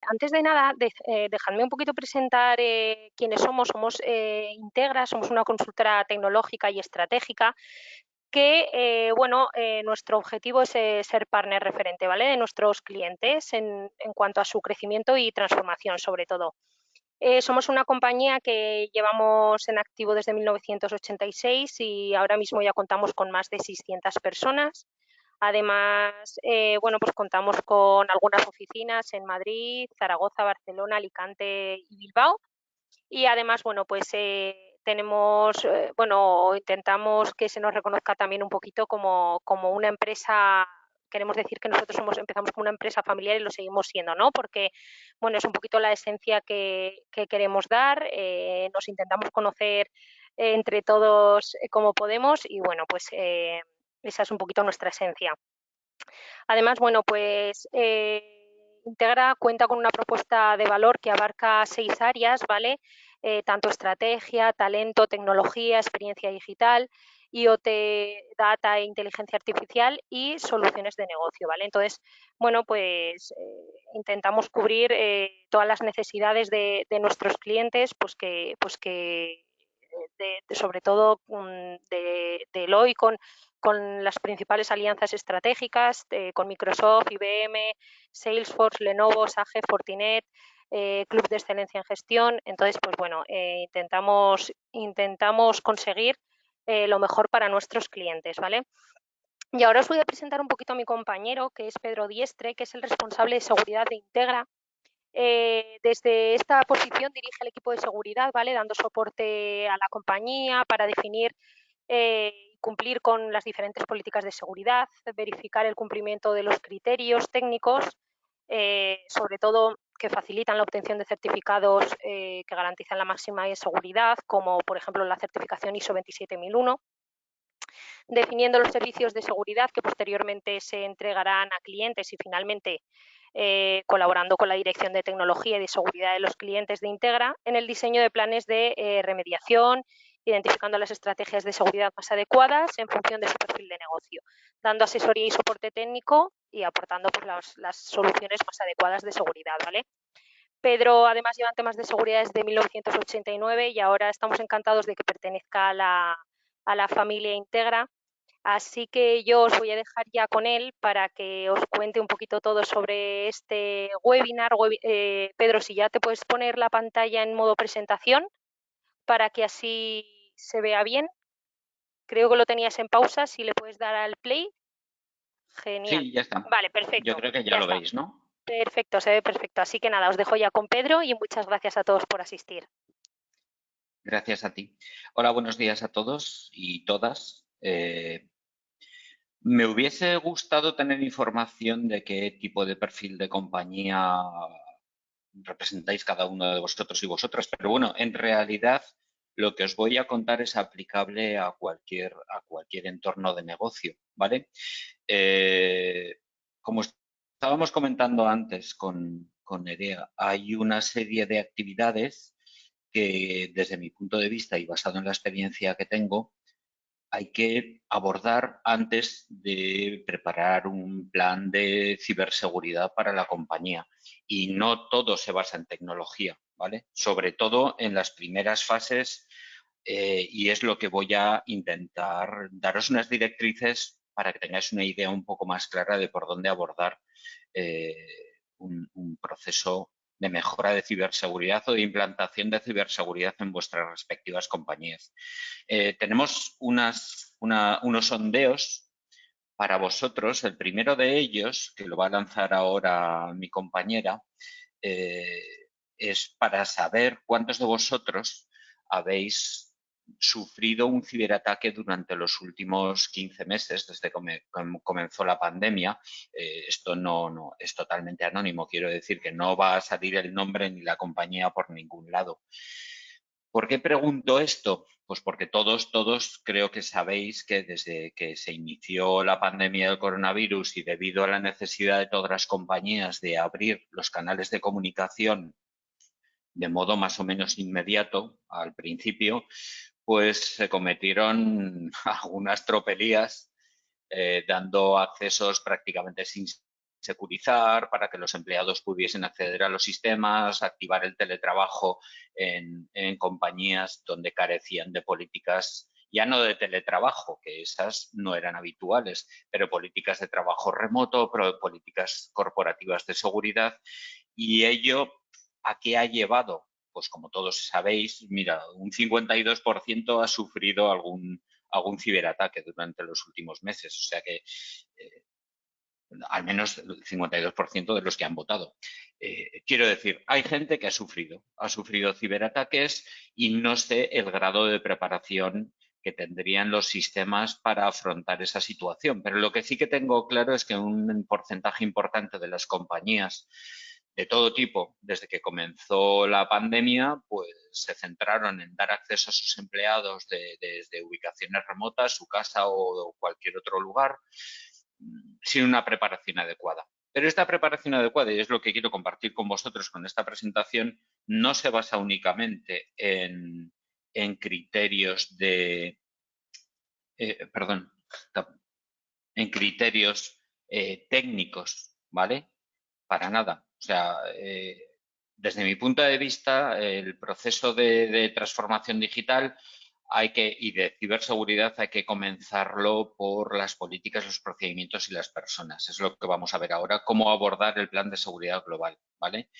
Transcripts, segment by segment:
antes de nada, dejadme un poquito presentar quiénes somos. Somos Integra, somos una consultora tecnológica y estratégica que, nuestro objetivo es ser partner referente, ¿vale?, de nuestros clientes en cuanto a su crecimiento y transformación, sobre todo. Somos una compañía que llevamos en activo desde 1986 y ahora mismo ya contamos con más de 600 personas. Además, pues contamos con algunas oficinas en Madrid, Zaragoza, Barcelona, Alicante y Bilbao. Y además, intentamos que se nos reconozca también un poquito como una empresa. Queremos decir que nosotros empezamos como una empresa familiar y lo seguimos siendo, ¿no? Porque, es un poquito la esencia que queremos dar. Nos intentamos conocer entre todos como podemos y, esa es un poquito nuestra esencia. Además, Integra cuenta con una propuesta de valor que abarca 6 áreas, ¿vale? Tanto estrategia, talento, tecnología, experiencia digital, IoT, data e inteligencia artificial y soluciones de negocio, ¿vale? Entonces, intentamos cubrir todas las necesidades de nuestros clientes, sobre todo de Eloy, con las principales alianzas estratégicas, con Microsoft, IBM, Salesforce, Lenovo, Sage, Fortinet, Club de Excelencia en Gestión. Entonces, intentamos conseguir lo mejor para nuestros clientes, ¿vale? Y ahora os voy a presentar un poquito a mi compañero, que es Pedro Diestre, que es el responsable de seguridad de Integra. Desde esta posición dirige el equipo de seguridad, ¿vale?, dando soporte a la compañía para definir y cumplir con las diferentes políticas de seguridad, verificar el cumplimiento de los criterios técnicos, sobre todo que facilitan la obtención de certificados que garantizan la máxima seguridad, como por ejemplo la certificación ISO 27001, definiendo los servicios de seguridad que posteriormente se entregarán a clientes y finalmente colaborando con la Dirección de Tecnología y de Seguridad de los clientes de Integra en el diseño de planes de remediación, identificando las estrategias de seguridad más adecuadas en función de su perfil de negocio, dando asesoría y soporte técnico y aportando las soluciones más adecuadas de seguridad, ¿vale? Pedro, además, lleva en temas de seguridad desde 1989 y ahora estamos encantados de que pertenezca a la familia Integra. Así que yo os voy a dejar ya con él para que os cuente un poquito todo sobre este webinar. Pedro, si ya te puedes poner la pantalla en modo presentación para que así se vea bien. Creo que lo tenías en pausa, si le puedes dar al play. Genial. Sí, ya está. Vale, Yo perfecto. creo que ya Ya lo está. veis, ¿no? Perfecto, se ve perfecto. Así que nada, os dejo ya con Pedro y muchas gracias a todos por asistir. Gracias a ti. Hola, buenos días a todos y todas. Me hubiese gustado tener información de qué tipo de perfil de compañía representáis cada uno de vosotros y vosotras, pero bueno, en realidad lo que os voy a contar es aplicable a cualquier entorno de negocio, ¿vale? Como estábamos comentando antes con Nerea, hay una serie de actividades que desde mi punto de vista y basado en la experiencia que tengo, hay que abordar antes de preparar un plan de ciberseguridad para la compañía. Y no todo se basa en tecnología, ¿vale? Sobre todo en las primeras fases, y es lo que voy a intentar daros unas directrices para que tengáis una idea un poco más clara de por dónde abordar un proceso de mejora de ciberseguridad o de implantación de ciberseguridad en vuestras respectivas compañías. Tenemos unos sondeos para vosotros. El primero de ellos, que lo va a lanzar ahora mi compañera, es para saber cuántos de vosotros habéis sufrido un ciberataque durante los últimos 15 meses, desde que comenzó la pandemia. Esto no es totalmente anónimo, quiero decir que no va a salir el nombre ni la compañía por ningún lado. ¿Por qué pregunto esto? Pues porque todos creo que sabéis que desde que se inició la pandemia del coronavirus y debido a la necesidad de todas las compañías de abrir los canales de comunicación de modo más o menos inmediato al principio, pues se cometieron algunas tropelías dando accesos prácticamente sin securizar, para que los empleados pudiesen acceder a los sistemas, activar el teletrabajo en compañías donde carecían de políticas, ya no de teletrabajo, que esas no eran habituales, pero políticas de trabajo remoto, políticas corporativas de seguridad. Y ello, ¿a qué ha llevado? Pues como todos sabéis, mira, un 52% ha sufrido algún ciberataque durante los últimos meses. O sea que al menos el 52% de los que han votado. Quiero decir, hay gente que ha sufrido ciberataques y no sé el grado de preparación que tendrían los sistemas para afrontar esa situación. Pero lo que sí que tengo claro es que un porcentaje importante de las compañías de todo tipo, desde que comenzó la pandemia, pues se centraron en dar acceso a sus empleados desde ubicaciones remotas, su casa o cualquier otro lugar, sin una preparación adecuada. Pero esta preparación adecuada, y es lo que quiero compartir con vosotros con esta presentación, no se basa únicamente en criterios de, perdón, en criterios técnicos, ¿vale? Para nada. O sea, desde mi punto de vista, el proceso de transformación digital y de ciberseguridad hay que comenzarlo por las políticas, los procedimientos y las personas. Es lo que vamos a ver ahora, cómo abordar el plan de seguridad global, ¿vale?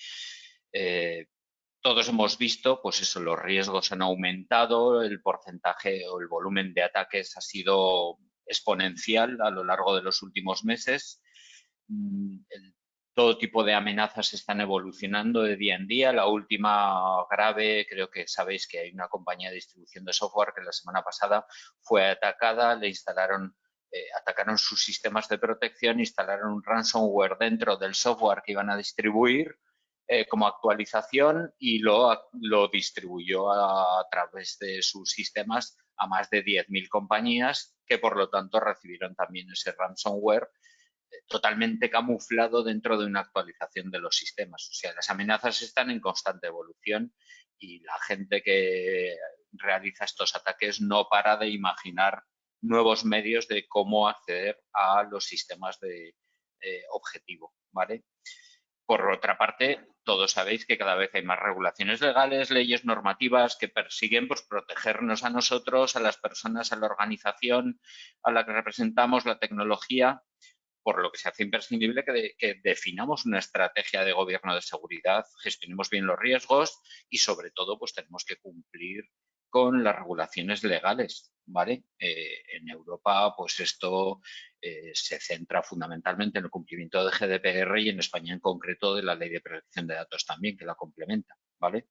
Todos hemos visto, pues eso, los riesgos han aumentado, el porcentaje o el volumen de ataques ha sido exponencial a lo largo de los últimos meses. Todo tipo de amenazas están evolucionando de día en día. La última grave, creo que sabéis que hay una compañía de distribución de software que la semana pasada fue atacada, atacaron sus sistemas de protección, instalaron un ransomware dentro del software que iban a distribuir como actualización y lo distribuyó a través de sus sistemas a más de 10.000 compañías que, por lo tanto, recibieron también ese ransomware totalmente camuflado dentro de una actualización de los sistemas. O sea, las amenazas están en constante evolución y la gente que realiza estos ataques no para de imaginar nuevos medios de cómo acceder a los sistemas de objetivo, ¿vale? Por otra parte, todos sabéis que cada vez hay más regulaciones legales, leyes normativas que persiguen pues, protegernos a nosotros, a las personas, a la organización a la que representamos, la tecnología, por lo que se hace imprescindible que definamos una estrategia de gobierno de seguridad, gestionemos bien los riesgos y, sobre todo, pues tenemos que cumplir con las regulaciones legales, ¿vale? En Europa, pues esto se centra fundamentalmente en el cumplimiento de GDPR y en España en concreto de la Ley de Protección de Datos también, que la complementa, ¿vale?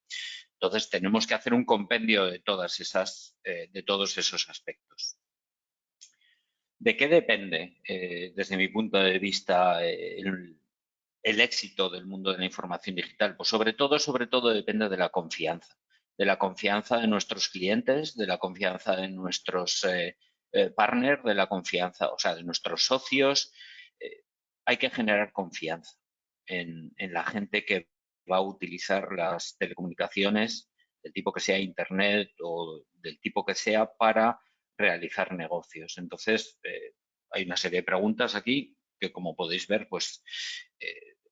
Entonces, tenemos que hacer un compendio de todos esos aspectos. ¿De qué depende, desde mi punto de vista, el éxito del mundo de la información digital? Pues sobre todo depende de la confianza de nuestros clientes, de la confianza de nuestros partners, de la confianza, o sea, de nuestros socios. Hay que generar confianza en la gente que va a utilizar las telecomunicaciones, del tipo que sea Internet o del tipo que sea, para realizar negocios. Entonces, hay una serie de preguntas aquí que, como podéis ver, pues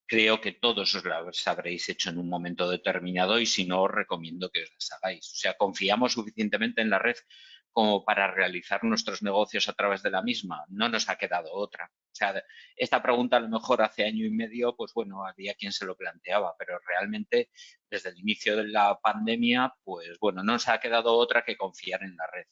creo que todos os las habréis hecho en un momento determinado y si no, os recomiendo que os las hagáis. O sea, ¿confiamos suficientemente en la red como para realizar nuestros negocios a través de la misma? No nos ha quedado otra. O sea, esta pregunta a lo mejor hace año y medio, pues bueno, había quien se lo planteaba, pero realmente desde el inicio de la pandemia, pues bueno, no nos ha quedado otra que confiar en la red.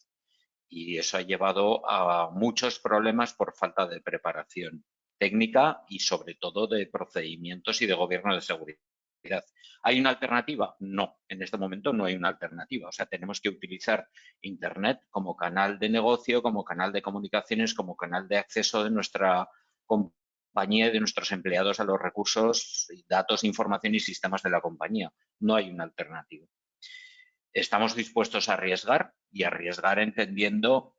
Y eso ha llevado a muchos problemas por falta de preparación técnica y sobre todo de procedimientos y de gobierno de seguridad. ¿Hay una alternativa? No, en este momento no hay una alternativa. O sea, tenemos que utilizar Internet como canal de negocio, como canal de comunicaciones, como canal de acceso de nuestra compañía y de nuestros empleados a los recursos, datos, información y sistemas de la compañía. No hay una alternativa. Estamos dispuestos a arriesgar y arriesgar entendiendo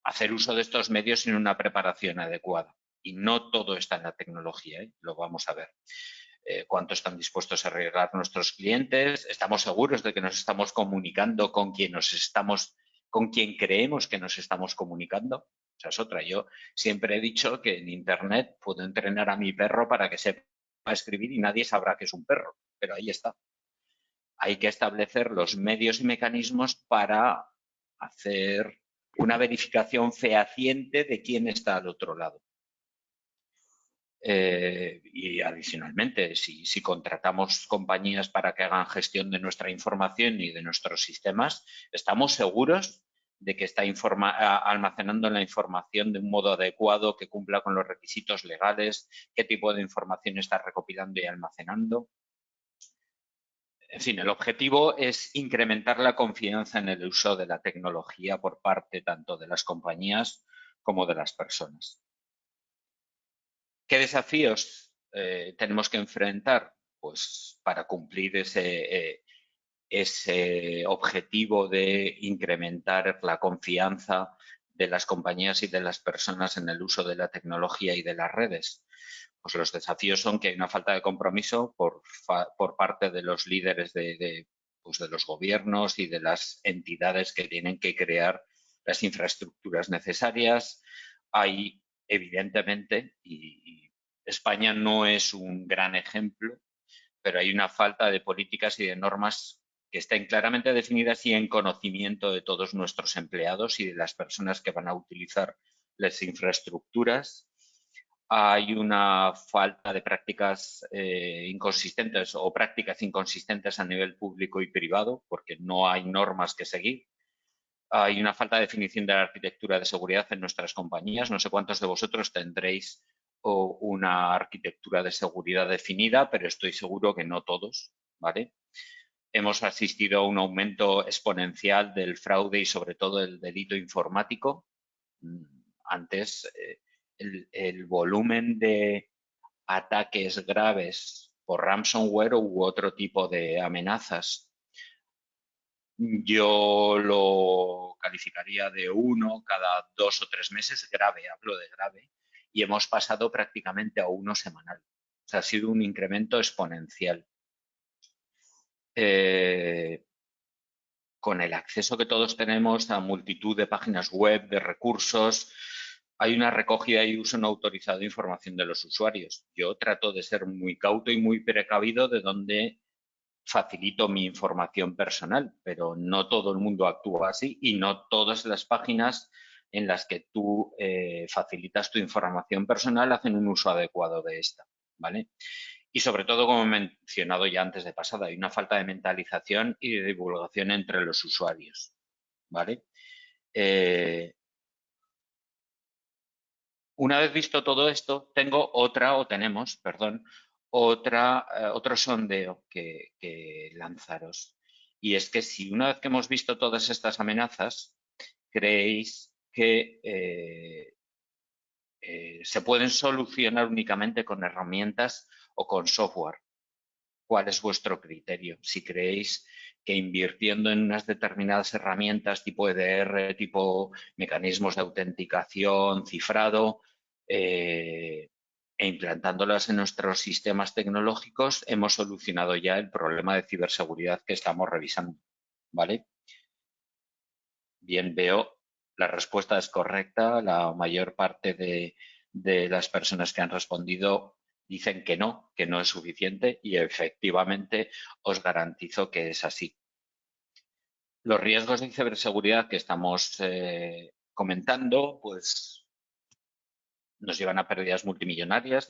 hacer uso de estos medios sin una preparación adecuada. Y no todo está en la tecnología, lo vamos a ver. ¿Cuánto están dispuestos a arriesgar nuestros clientes? ¿Estamos seguros de que nos estamos comunicando con quien creemos que nos estamos comunicando? Esa es otra. Yo siempre he dicho que en Internet puedo entrenar a mi perro para que sepa escribir y nadie sabrá que es un perro, pero ahí está. Hay que establecer los medios y mecanismos para hacer una verificación fehaciente de quién está al otro lado. Y adicionalmente, si contratamos compañías para que hagan gestión de nuestra información y de nuestros sistemas, estamos seguros de que está almacenando la información de un modo adecuado, que cumpla con los requisitos legales, qué tipo de información está recopilando y almacenando. En fin, el objetivo es incrementar la confianza en el uso de la tecnología por parte tanto de las compañías como de las personas. ¿Qué desafíos tenemos que enfrentar? Pues para cumplir ese objetivo de incrementar la confianza de las compañías y de las personas en el uso de la tecnología y de las redes. Pues los desafíos son que hay una falta de compromiso por parte de los líderes pues de los gobiernos y de las entidades que tienen que crear las infraestructuras necesarias. Hay, evidentemente, y España no es un gran ejemplo, pero hay una falta de políticas y de normas que estén claramente definidas y en conocimiento de todos nuestros empleados y de las personas que van a utilizar las infraestructuras. Hay una falta de prácticas inconsistentes o prácticas inconsistentes a nivel público y privado, porque no hay normas que seguir. Hay una falta de definición de la arquitectura de seguridad en nuestras compañías. No sé cuántos de vosotros tendréis una arquitectura de seguridad definida, pero estoy seguro que no todos, ¿vale? Hemos asistido a un aumento exponencial del fraude y sobre todo el delito informático. Antes, el volumen de ataques graves por ransomware u otro tipo de amenazas, yo lo calificaría de 1 cada 2 o 3 meses, grave, hablo de grave, y hemos pasado prácticamente a 1 semanal. O sea, ha sido un incremento exponencial. Con el acceso que todos tenemos a multitud de páginas web, de recursos, hay una recogida y uso no autorizado de información de los usuarios. Yo trato de ser muy cauto y muy precavido de dónde facilito mi información personal, pero no todo el mundo actúa así y no todas las páginas en las que tú facilitas tu información personal hacen un uso adecuado de esta, ¿vale? Y sobre todo, como he mencionado ya antes de pasada, hay una falta de mentalización y de divulgación entre los usuarios, ¿vale? Una vez visto todo esto, tenemos, otro sondeo que lanzaros. Y es que si una vez que hemos visto todas estas amenazas, creéis que se pueden solucionar únicamente con herramientas o con software. ¿Cuál es vuestro criterio? Si creéis que invirtiendo en unas determinadas herramientas tipo EDR, tipo mecanismos de autenticación, cifrado, e implantándolas en nuestros sistemas tecnológicos, hemos solucionado ya el problema de ciberseguridad que estamos revisando, ¿vale? Bien, veo, la respuesta es correcta. La mayor parte de las personas que han respondido dicen que no es suficiente y efectivamente os garantizo que es así. Los riesgos de ciberseguridad que estamos comentando, pues nos llevan a pérdidas multimillonarias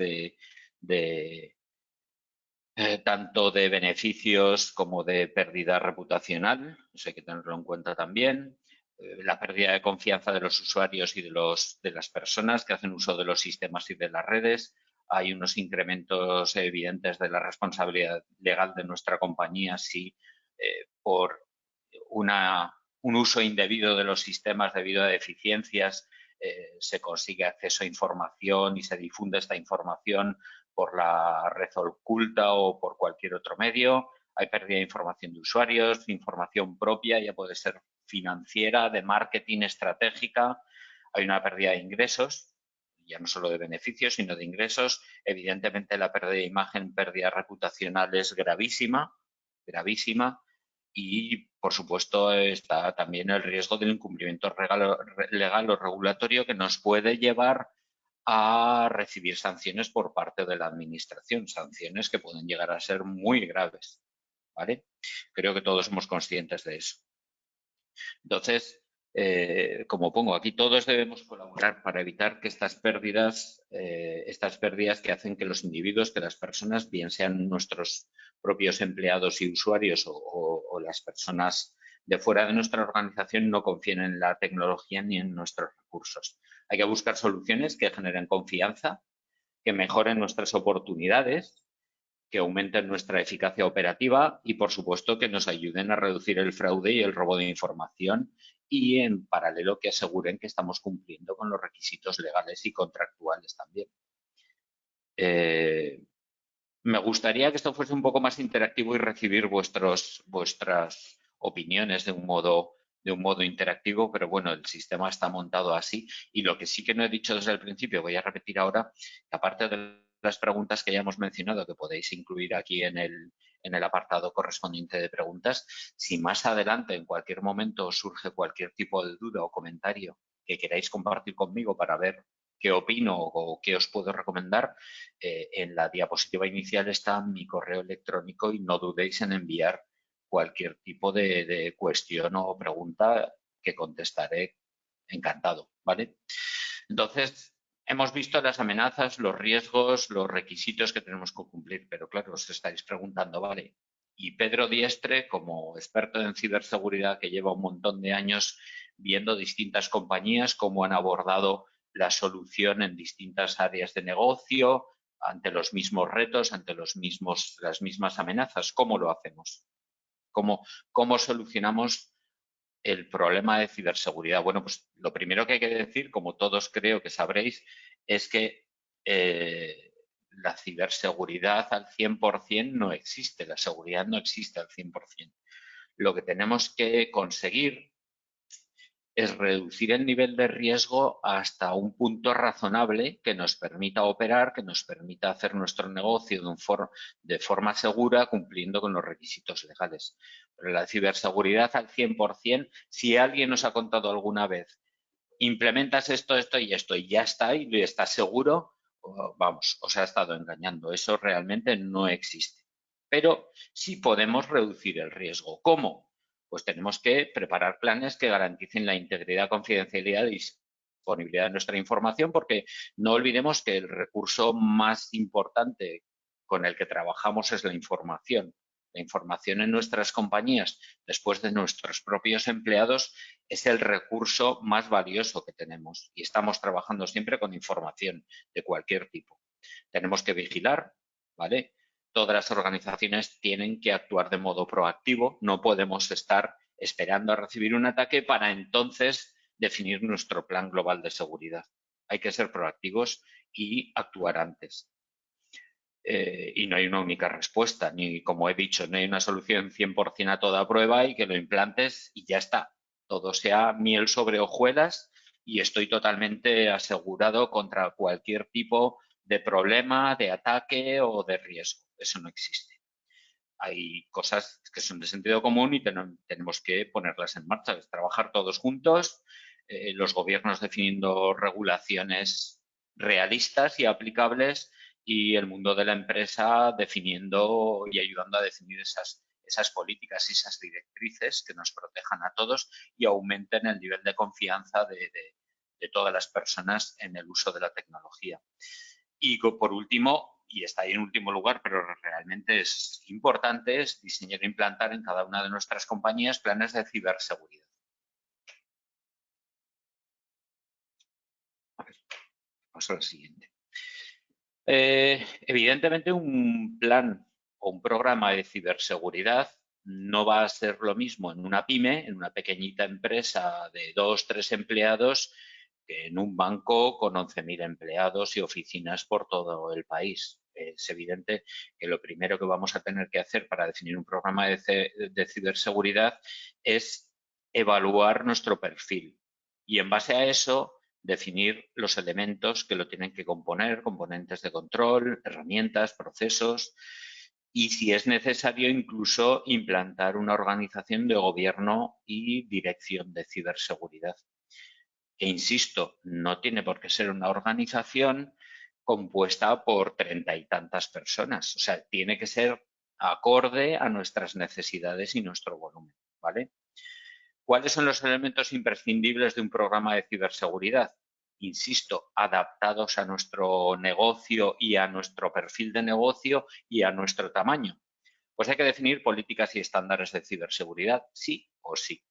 tanto de beneficios como de pérdida reputacional, eso hay que tenerlo en cuenta también. La pérdida de confianza de los usuarios y de las personas que hacen uso de los sistemas y de las redes. Hay unos incrementos evidentes de la responsabilidad legal de nuestra compañía si por un uso indebido de los sistemas debido a deficiencias se consigue acceso a información y se difunde esta información por la red oculta o por cualquier otro medio. Hay pérdida de información de usuarios, información propia, ya puede ser financiera, de marketing, estratégica. Hay una pérdida de ingresos, ya no solo de beneficios, sino de ingresos. Evidentemente, la pérdida de imagen, pérdida reputacional es gravísima, gravísima. y, por supuesto, está también el riesgo del incumplimiento legal o regulatorio que nos puede llevar a recibir sanciones por parte de la Administración, sanciones que pueden llegar a ser muy graves, ¿vale? Creo que todos somos conscientes de eso. Entonces, como pongo aquí, todos debemos colaborar para evitar que estas pérdidas que hacen que los individuos, que las personas, bien sean nuestros propios empleados y usuarios o las personas de fuera de nuestra organización, no confíen en la tecnología ni en nuestros recursos. Hay que buscar soluciones que generen confianza, que mejoren nuestras oportunidades, que aumenten nuestra eficacia operativa y, por supuesto, que nos ayuden a reducir el fraude y el robo de información y, en paralelo, que aseguren que estamos cumpliendo con los requisitos legales y contractuales también. Me gustaría que esto fuese un poco más interactivo y recibir vuestras opiniones de un modo interactivo, pero bueno, el sistema está montado así. Y lo que sí que no he dicho desde el principio, voy a repetir ahora, que aparte de las preguntas que ya hemos mencionado, que podéis incluir aquí en el apartado correspondiente de preguntas, si más adelante, en cualquier momento, os surge cualquier tipo de duda o comentario que queráis compartir conmigo para ver qué opino o qué os puedo recomendar, en la diapositiva inicial está mi correo electrónico y no dudéis en enviar cualquier tipo de cuestión o pregunta que contestaré encantado, ¿vale? Entonces, hemos visto las amenazas, los riesgos, los requisitos que tenemos que cumplir, pero claro, os estáis preguntando, ¿vale? Y Pedro Diestre, como experto en ciberseguridad que lleva un montón de años viendo distintas compañías, cómo han abordado la solución en distintas áreas de negocio, ante los mismos retos, ante las mismas amenazas. ¿Cómo lo hacemos? ¿Cómo solucionamos el problema de ciberseguridad? Bueno, pues lo primero que hay que decir, como todos creo que sabréis, es que la ciberseguridad al 100% no existe, la seguridad no existe al 100%. Lo que tenemos que conseguir es reducir el nivel de riesgo hasta un punto razonable que nos permita operar, que nos permita hacer nuestro negocio de forma segura, cumpliendo con los requisitos legales. Pero la ciberseguridad al 100%, si alguien nos ha contado alguna vez, implementas esto y ya está, y estás seguro, vamos, os ha estado engañando. Eso realmente no existe. Pero sí podemos reducir el riesgo. ¿Cómo? Pues tenemos que preparar planes que garanticen la integridad, confidencialidad y disponibilidad de nuestra información, porque no olvidemos que el recurso más importante con el que trabajamos es la información. La información en nuestras compañías, después de nuestros propios empleados, es el recurso más valioso que tenemos y estamos trabajando siempre con información de cualquier tipo. Tenemos que vigilar, ¿vale? Todas las organizaciones tienen que actuar de modo proactivo, no podemos estar esperando a recibir un ataque para entonces definir nuestro plan global de seguridad. Hay que ser proactivos y actuar antes. Y no hay una única respuesta, ni como he dicho, no hay una solución 100% a toda prueba y que lo implantes y ya está. Todo sea miel sobre hojuelas y estoy totalmente asegurado contra cualquier tipo de problema, de ataque o de riesgo. Eso no existe. Hay cosas que son de sentido común y tenemos que ponerlas en marcha. Es trabajar todos juntos, los gobiernos definiendo regulaciones realistas y aplicables y el mundo de la empresa definiendo y ayudando a definir esas políticas y esas directrices que nos protejan a todos y aumenten el nivel de confianza de todas las personas en el uso de la tecnología. Y por último, y está ahí en último lugar, pero realmente es importante, es diseñar e implantar en cada una de nuestras compañías planes de ciberseguridad. A ver, vamos a la siguiente. Evidentemente, un plan o un programa de ciberseguridad no va a ser lo mismo en una pyme, en una pequeñita empresa de 2 o 3 empleados, que en un banco con 11.000 empleados y oficinas por todo el país. Es evidente que lo primero que vamos a tener que hacer para definir un programa de ciberseguridad es evaluar nuestro perfil y, en base a eso, definir los elementos que lo tienen que componer, componentes de control, herramientas, procesos, y si es necesario incluso implantar una organización de gobierno y dirección de ciberseguridad. E insisto, no tiene por qué ser una organización compuesta por 30 y tantas personas. O sea, tiene que ser acorde a nuestras necesidades y nuestro volumen, ¿vale? ¿Cuáles son los elementos imprescindibles de un programa de ciberseguridad? Insisto, adaptados a nuestro negocio y a nuestro perfil de negocio y a nuestro tamaño. Pues hay que definir políticas y estándares de ciberseguridad, sí o sí,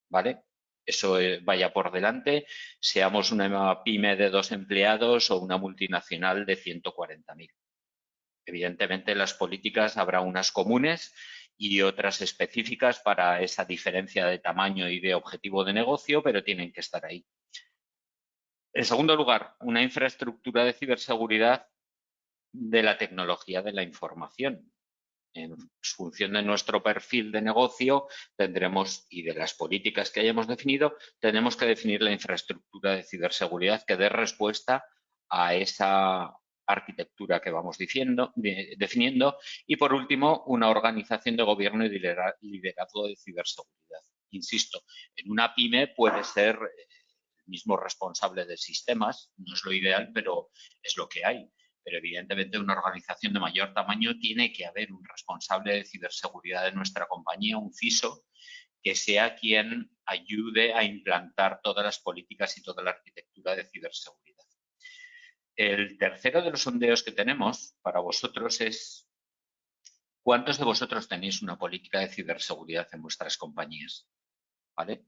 ¿vale? Eso vaya por delante, seamos una pyme de 2 empleados o una multinacional de 140.000. Evidentemente, las políticas habrá unas comunes y otras específicas para esa diferencia de tamaño y de objetivo de negocio, pero tienen que estar ahí. En segundo lugar, una infraestructura de ciberseguridad de la tecnología de la información. En función de nuestro perfil de negocio tendremos, y de las políticas que hayamos definido, tenemos que definir la infraestructura de ciberseguridad que dé respuesta a esa arquitectura que vamos definiendo. Y, por último, una organización de gobierno y liderazgo de ciberseguridad. Insisto, en una pyme puede ser el mismo responsable de sistemas, no es lo ideal, pero es lo que hay. Pero evidentemente en una organización de mayor tamaño tiene que haber un responsable de ciberseguridad de nuestra compañía, un CISO, que sea quien ayude a implantar todas las políticas y toda la arquitectura de ciberseguridad. El tercero de los sondeos que tenemos para vosotros es ¿cuántos de vosotros tenéis una política de ciberseguridad en vuestras compañías? ¿Vale?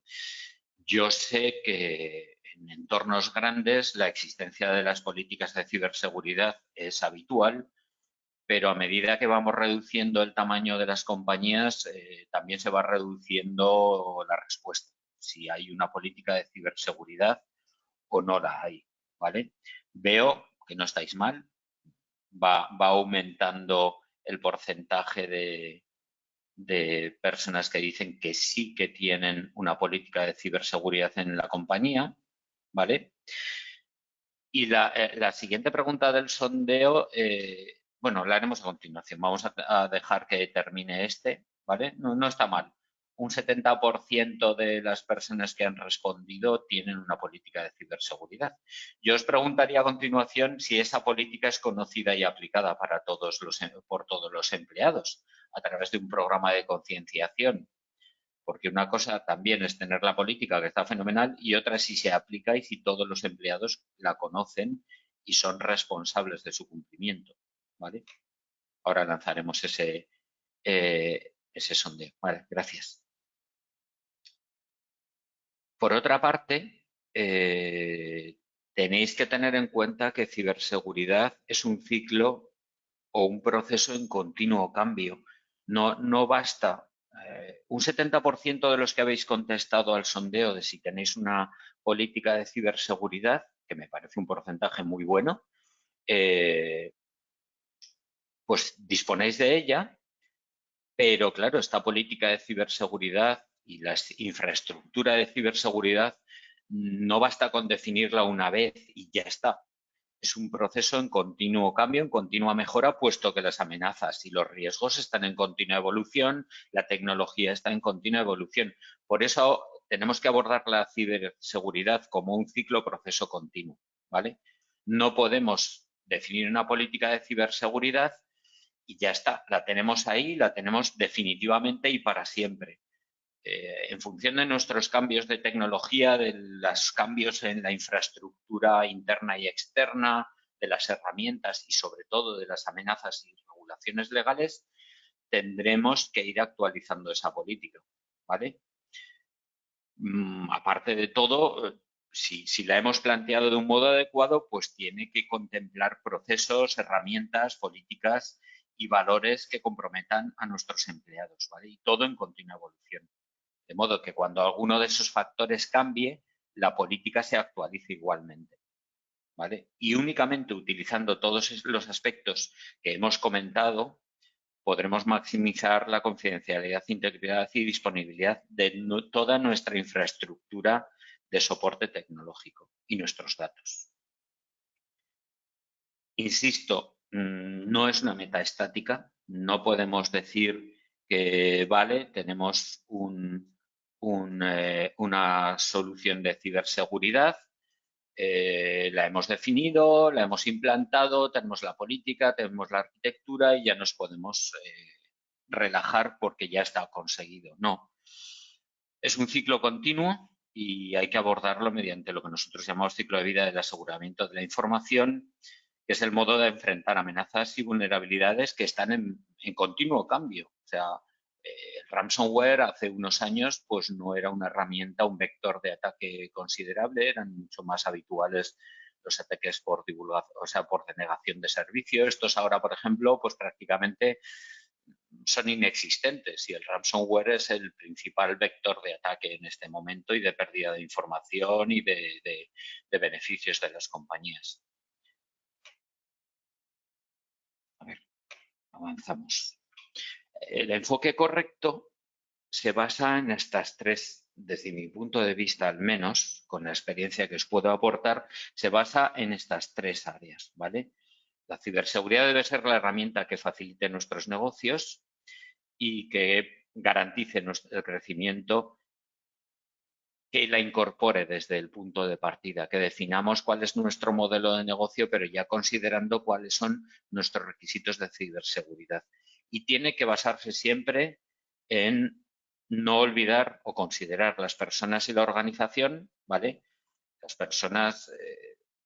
Yo sé que en entornos grandes la existencia de las políticas de ciberseguridad es habitual, pero a medida que vamos reduciendo el tamaño de las compañías, también se va reduciendo la respuesta, si hay una política de ciberseguridad o no la hay, ¿vale? Veo que no estáis mal, va aumentando el porcentaje de personas que dicen que sí que tienen una política de ciberseguridad en la compañía, ¿vale? Y la siguiente pregunta del sondeo, bueno, la haremos a continuación. Vamos a dejar que termine este, ¿vale? No está mal. Un 70% de las personas que han respondido tienen una política de ciberseguridad. Yo os preguntaría a continuación si esa política es conocida y aplicada por todos los empleados a través de un programa de concienciación. Porque una cosa también es tener la política, que está fenomenal, y otra si se aplica y si todos los empleados la conocen y son responsables de su cumplimiento, ¿vale? Ahora lanzaremos ese sondeo. Vale, gracias. Por otra parte, tenéis que tener en cuenta que ciberseguridad es un ciclo o un proceso en continuo cambio. No basta. Un 70% de los que habéis contestado al sondeo de si tenéis una política de ciberseguridad, que me parece un porcentaje muy bueno, pues disponéis de ella, pero claro, esta política de ciberseguridad y la infraestructura de ciberseguridad no basta con definirla una vez y ya está. Es un proceso en continuo cambio, en continua mejora, puesto que las amenazas y los riesgos están en continua evolución, la tecnología está en continua evolución. Por eso tenemos que abordar la ciberseguridad como un ciclo-proceso continuo, ¿vale? No podemos definir una política de ciberseguridad y ya está, la tenemos ahí, la tenemos definitivamente y para siempre. En función de nuestros cambios de tecnología, de los cambios en la infraestructura interna y externa, de las herramientas y sobre todo de las amenazas y regulaciones legales, tendremos que ir actualizando esa política, ¿vale? Aparte de todo, si la hemos planteado de un modo adecuado, pues tiene que contemplar procesos, herramientas, políticas y valores que comprometan a nuestros empleados, ¿vale? Y todo en continua evolución. De modo que cuando alguno de esos factores cambie, la política se actualice igualmente, ¿vale? Y únicamente utilizando todos los aspectos que hemos comentado, podremos maximizar la confidencialidad, integridad y disponibilidad de toda nuestra infraestructura de soporte tecnológico y nuestros datos. Insisto, no es una meta estática, No podemos decir que, vale, tenemos una solución de ciberseguridad, la hemos definido, la hemos implantado, tenemos la política, tenemos la arquitectura y ya nos podemos relajar porque ya está conseguido. No. Es un ciclo continuo y hay que abordarlo mediante lo que nosotros llamamos ciclo de vida del aseguramiento de la información, que es el modo de enfrentar amenazas y vulnerabilidades que están en continuo cambio. O sea, el ransomware hace unos años pues no era una herramienta, un vector de ataque considerable, eran mucho más habituales los ataques por divulgación, o sea, por denegación de servicio. Estos ahora, por ejemplo, pues prácticamente son inexistentes y el ransomware es el principal vector de ataque en este momento y de pérdida de información y de beneficios de las compañías. A ver, avanzamos. El enfoque correcto se basa en estas tres, desde mi punto de vista al menos, con la experiencia que os puedo aportar, se basa en estas tres áreas, ¿vale? La ciberseguridad debe ser la herramienta que facilite nuestros negocios y que garantice el crecimiento, que la incorpore desde el punto de partida, que definamos cuál es nuestro modelo de negocio, pero ya considerando cuáles son nuestros requisitos de ciberseguridad. Y tiene que basarse siempre en no olvidar o considerar las personas y la organización, ¿vale? Las personas,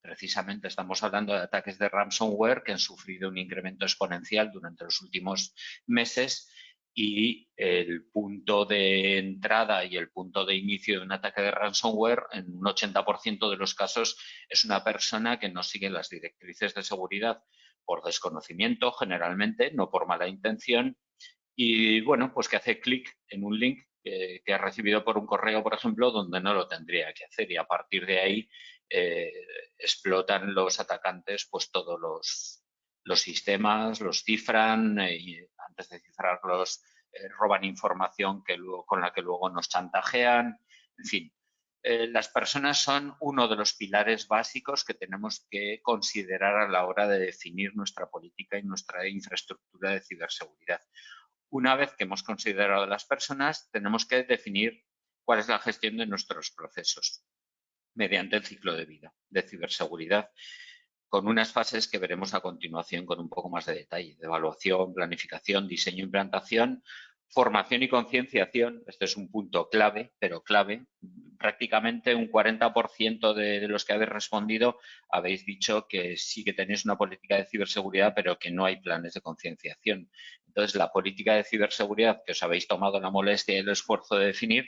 precisamente estamos hablando de ataques de ransomware que han sufrido un incremento exponencial durante los últimos meses y el punto de entrada y el punto de inicio de un ataque de ransomware en un 80% de los casos es una persona que no sigue las directrices de seguridad por desconocimiento generalmente, no por mala intención, y bueno, pues que hace clic en un link que ha recibido por un correo, por ejemplo, donde no lo tendría que hacer y a partir de ahí explotan los atacantes pues todos los sistemas, los cifran y antes de cifrarlos roban información con la que luego nos chantajean, en fin. Las personas son uno de los pilares básicos que tenemos que considerar a la hora de definir nuestra política y nuestra infraestructura de ciberseguridad. Una vez que hemos considerado a las personas, tenemos que definir cuál es la gestión de nuestros procesos mediante el ciclo de vida de ciberseguridad, con unas fases que veremos a continuación con un poco más de detalle, de evaluación, planificación, diseño, implantación, formación y concienciación. Este es un punto clave, pero clave. Prácticamente un 40% de los que habéis respondido habéis dicho que sí que tenéis una política de ciberseguridad, pero que no hay planes de concienciación. Entonces, la política de ciberseguridad que os habéis tomado la molestia y el esfuerzo de definir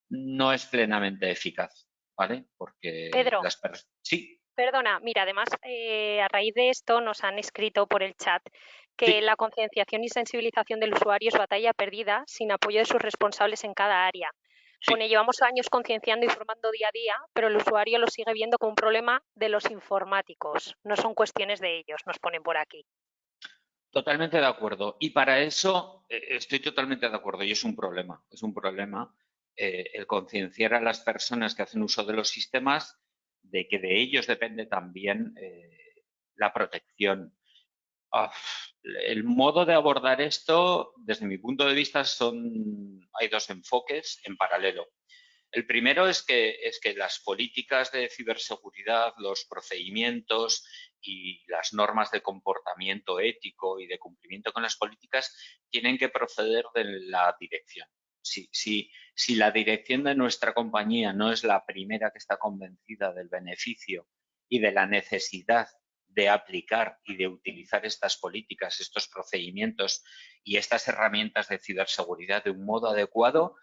no es plenamente eficaz, ¿vale? Porque Pedro, las personas... Sí. Perdona, mira, además, a raíz de esto nos han escrito por el chat que Sí. la concienciación y sensibilización del usuario es batalla perdida sin apoyo de sus responsables en cada área. Sí. Pone, llevamos años concienciando y formando día a día, pero el usuario lo sigue viendo como un problema de los informáticos. No son cuestiones de ellos, nos ponen por aquí. Totalmente de acuerdo. Y para eso estoy totalmente de acuerdo y es un problema. Es un problema el concienciar a las personas que hacen uso de los sistemas de que de ellos depende también la protección. El modo de abordar esto, desde mi punto de vista, hay dos enfoques en paralelo. El primero es que las políticas de ciberseguridad, los procedimientos y las normas de comportamiento ético y de cumplimiento con las políticas tienen que proceder de la dirección. Si la dirección de nuestra compañía no es la primera que está convencida del beneficio y de la necesidad de aplicar y de utilizar estas políticas, estos procedimientos y estas herramientas de ciberseguridad de un modo adecuado,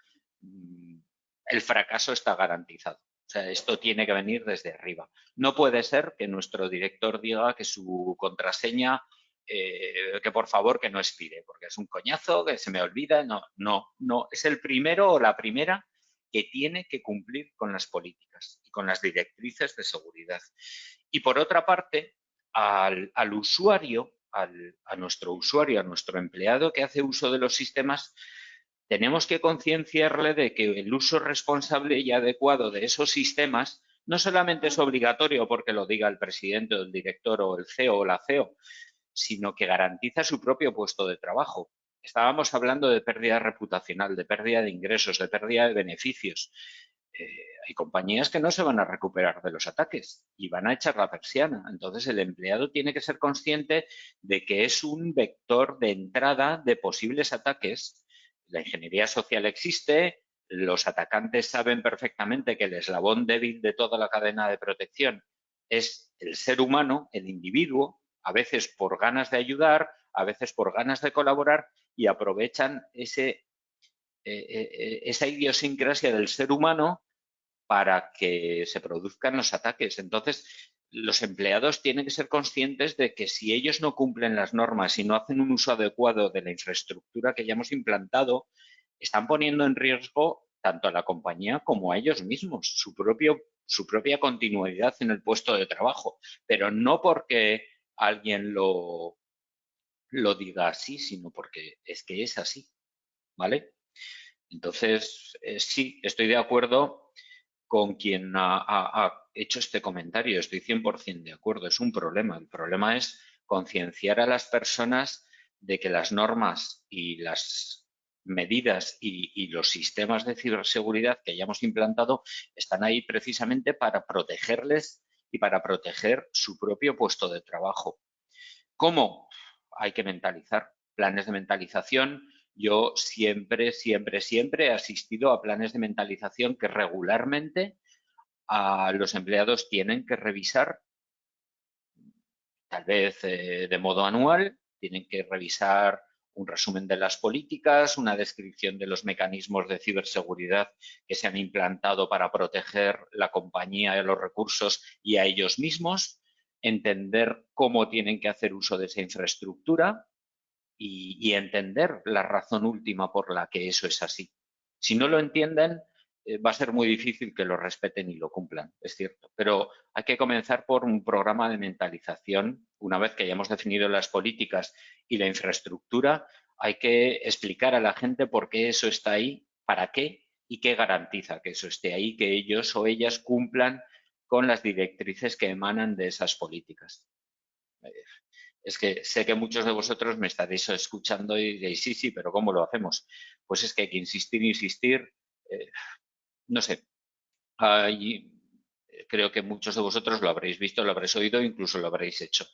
el fracaso está garantizado. O sea, esto tiene que venir desde arriba. No puede ser que nuestro director diga que su contraseña, que por favor que no expire, porque es un coñazo, que se me olvida. No, no, no. Es el primero o la primera que tiene que cumplir con las políticas y con las directrices de seguridad. Y por otra parte, al usuario, a nuestro usuario, a nuestro empleado que hace uso de los sistemas, tenemos que concienciarle de que el uso responsable y adecuado de esos sistemas no solamente es obligatorio porque lo diga el presidente o el director o el CEO o la CEO, sino que garantiza su propio puesto de trabajo. Estábamos hablando de pérdida reputacional, de pérdida de ingresos, de pérdida de beneficios. Hay compañías que no se van a recuperar de los ataques y van a echar la persiana. Entonces, el empleado tiene que ser consciente de que es un vector de entrada de posibles ataques. La ingeniería social existe, los atacantes saben perfectamente que el eslabón débil de toda la cadena de protección es el ser humano, el individuo, a veces por ganas de ayudar, a veces por ganas de colaborar, y aprovechan esa idiosincrasia del ser humano para que se produzcan los ataques. Entonces, los empleados tienen que ser conscientes de que si ellos no cumplen las normas y no hacen un uso adecuado de la infraestructura que ya hemos implantado, están poniendo en riesgo tanto a la compañía como a ellos mismos, su propia continuidad en el puesto de trabajo, pero no porque alguien lo diga así, sino porque es que es así, ¿vale? Entonces, sí, estoy de acuerdo con quien ha hecho este comentario, estoy 100% de acuerdo, es un problema. El problema es concienciar a las personas de que las normas y las medidas y los sistemas de ciberseguridad que hayamos implantado están ahí precisamente para protegerles y para proteger su propio puesto de trabajo. ¿Cómo? Hay que mentalizar. Planes de mentalización. Yo siempre he asistido a planes de mentalización que regularmente a los empleados tienen que revisar, tal vez de modo anual, tienen que revisar un resumen de las políticas, una descripción de los mecanismos de ciberseguridad que se han implantado para proteger la compañía y los recursos y a ellos mismos, entender cómo tienen que hacer uso de esa infraestructura y entender la razón última por la que eso es así. Si no lo entienden, va a ser muy difícil que lo respeten y lo cumplan, es cierto. Pero hay que comenzar por un programa de mentalización. Una vez que hayamos definido las políticas y la infraestructura, hay que explicar a la gente por qué eso está ahí, para qué y qué garantiza que eso esté ahí, que ellos o ellas cumplan con las directrices que emanan de esas políticas. Es que sé que muchos de vosotros me estaréis escuchando y diréis, sí, pero ¿cómo lo hacemos? Pues es que hay que insistir. No sé, creo que muchos de vosotros lo habréis visto, lo habréis oído, incluso lo habréis hecho.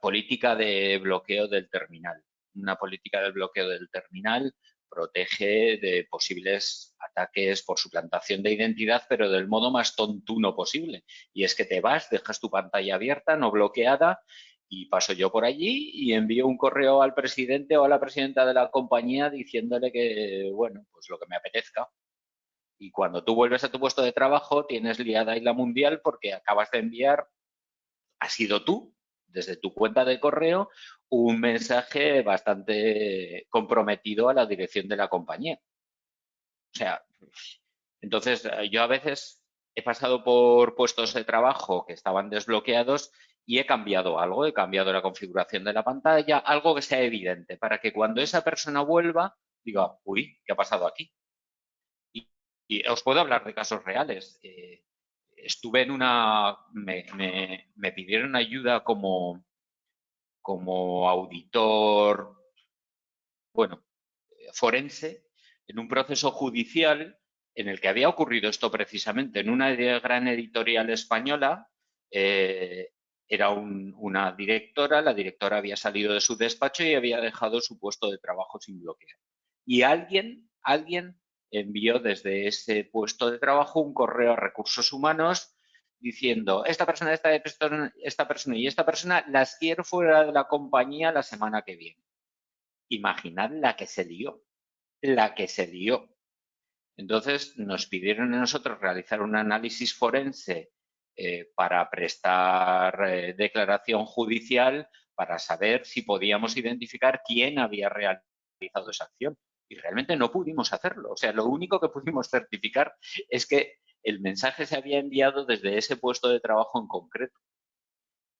Política de bloqueo del terminal. Una política de bloqueo del terminal protege de posibles ataques por suplantación de identidad, pero del modo más tontuno posible. Y es que te vas, dejas tu pantalla abierta, no bloqueada, y paso yo por allí y envío un correo al presidente o a la presidenta de la compañía diciéndole que, bueno, pues lo que me apetezca. Y cuando tú vuelves a tu puesto de trabajo, tienes liada ahí la mundial porque acabas de enviar, has sido tú, desde tu cuenta de correo, un mensaje bastante comprometido a la dirección de la compañía. O sea, entonces yo a veces he pasado por puestos de trabajo que estaban desbloqueados y he cambiado algo, he cambiado la configuración de la pantalla, algo que sea evidente, para que cuando esa persona vuelva, diga, uy, ¿qué ha pasado aquí? Y os puedo hablar de casos reales. Estuve en me pidieron ayuda como auditor, bueno, forense, en un proceso judicial en el que había ocurrido esto precisamente en una gran editorial española. Era una directora, la directora había salido de su despacho y había dejado su puesto de trabajo sin bloquear. Y alguien envió desde ese puesto de trabajo un correo a recursos humanos diciendo, esta persona y esta persona las quiero fuera de la compañía la semana que viene. Imaginad la que se lió. Entonces nos pidieron a nosotros realizar un análisis forense para prestar declaración judicial para saber si podíamos identificar quién había realizado esa acción. Y realmente no pudimos hacerlo. O sea, lo único que pudimos certificar es que el mensaje se había enviado desde ese puesto de trabajo en concreto.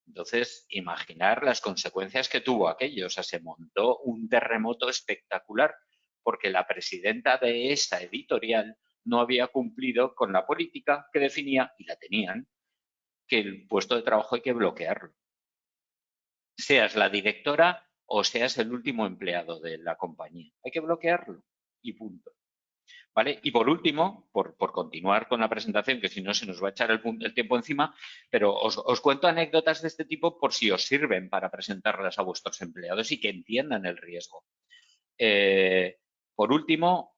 Entonces, imaginar las consecuencias que tuvo aquello. O sea, se montó un terremoto espectacular porque la presidenta de esa editorial no había cumplido con la política que definía, y la tenían, que el puesto de trabajo hay que bloquearlo. seas la directora o seas el último empleado de la compañía. Hay que bloquearlo y punto. ¿Vale? Y por último, por continuar con la presentación, que si no se nos va a echar el tiempo encima, pero os cuento anécdotas de este tipo por si os sirven para presentarlas a vuestros empleados y que entiendan el riesgo. Por último,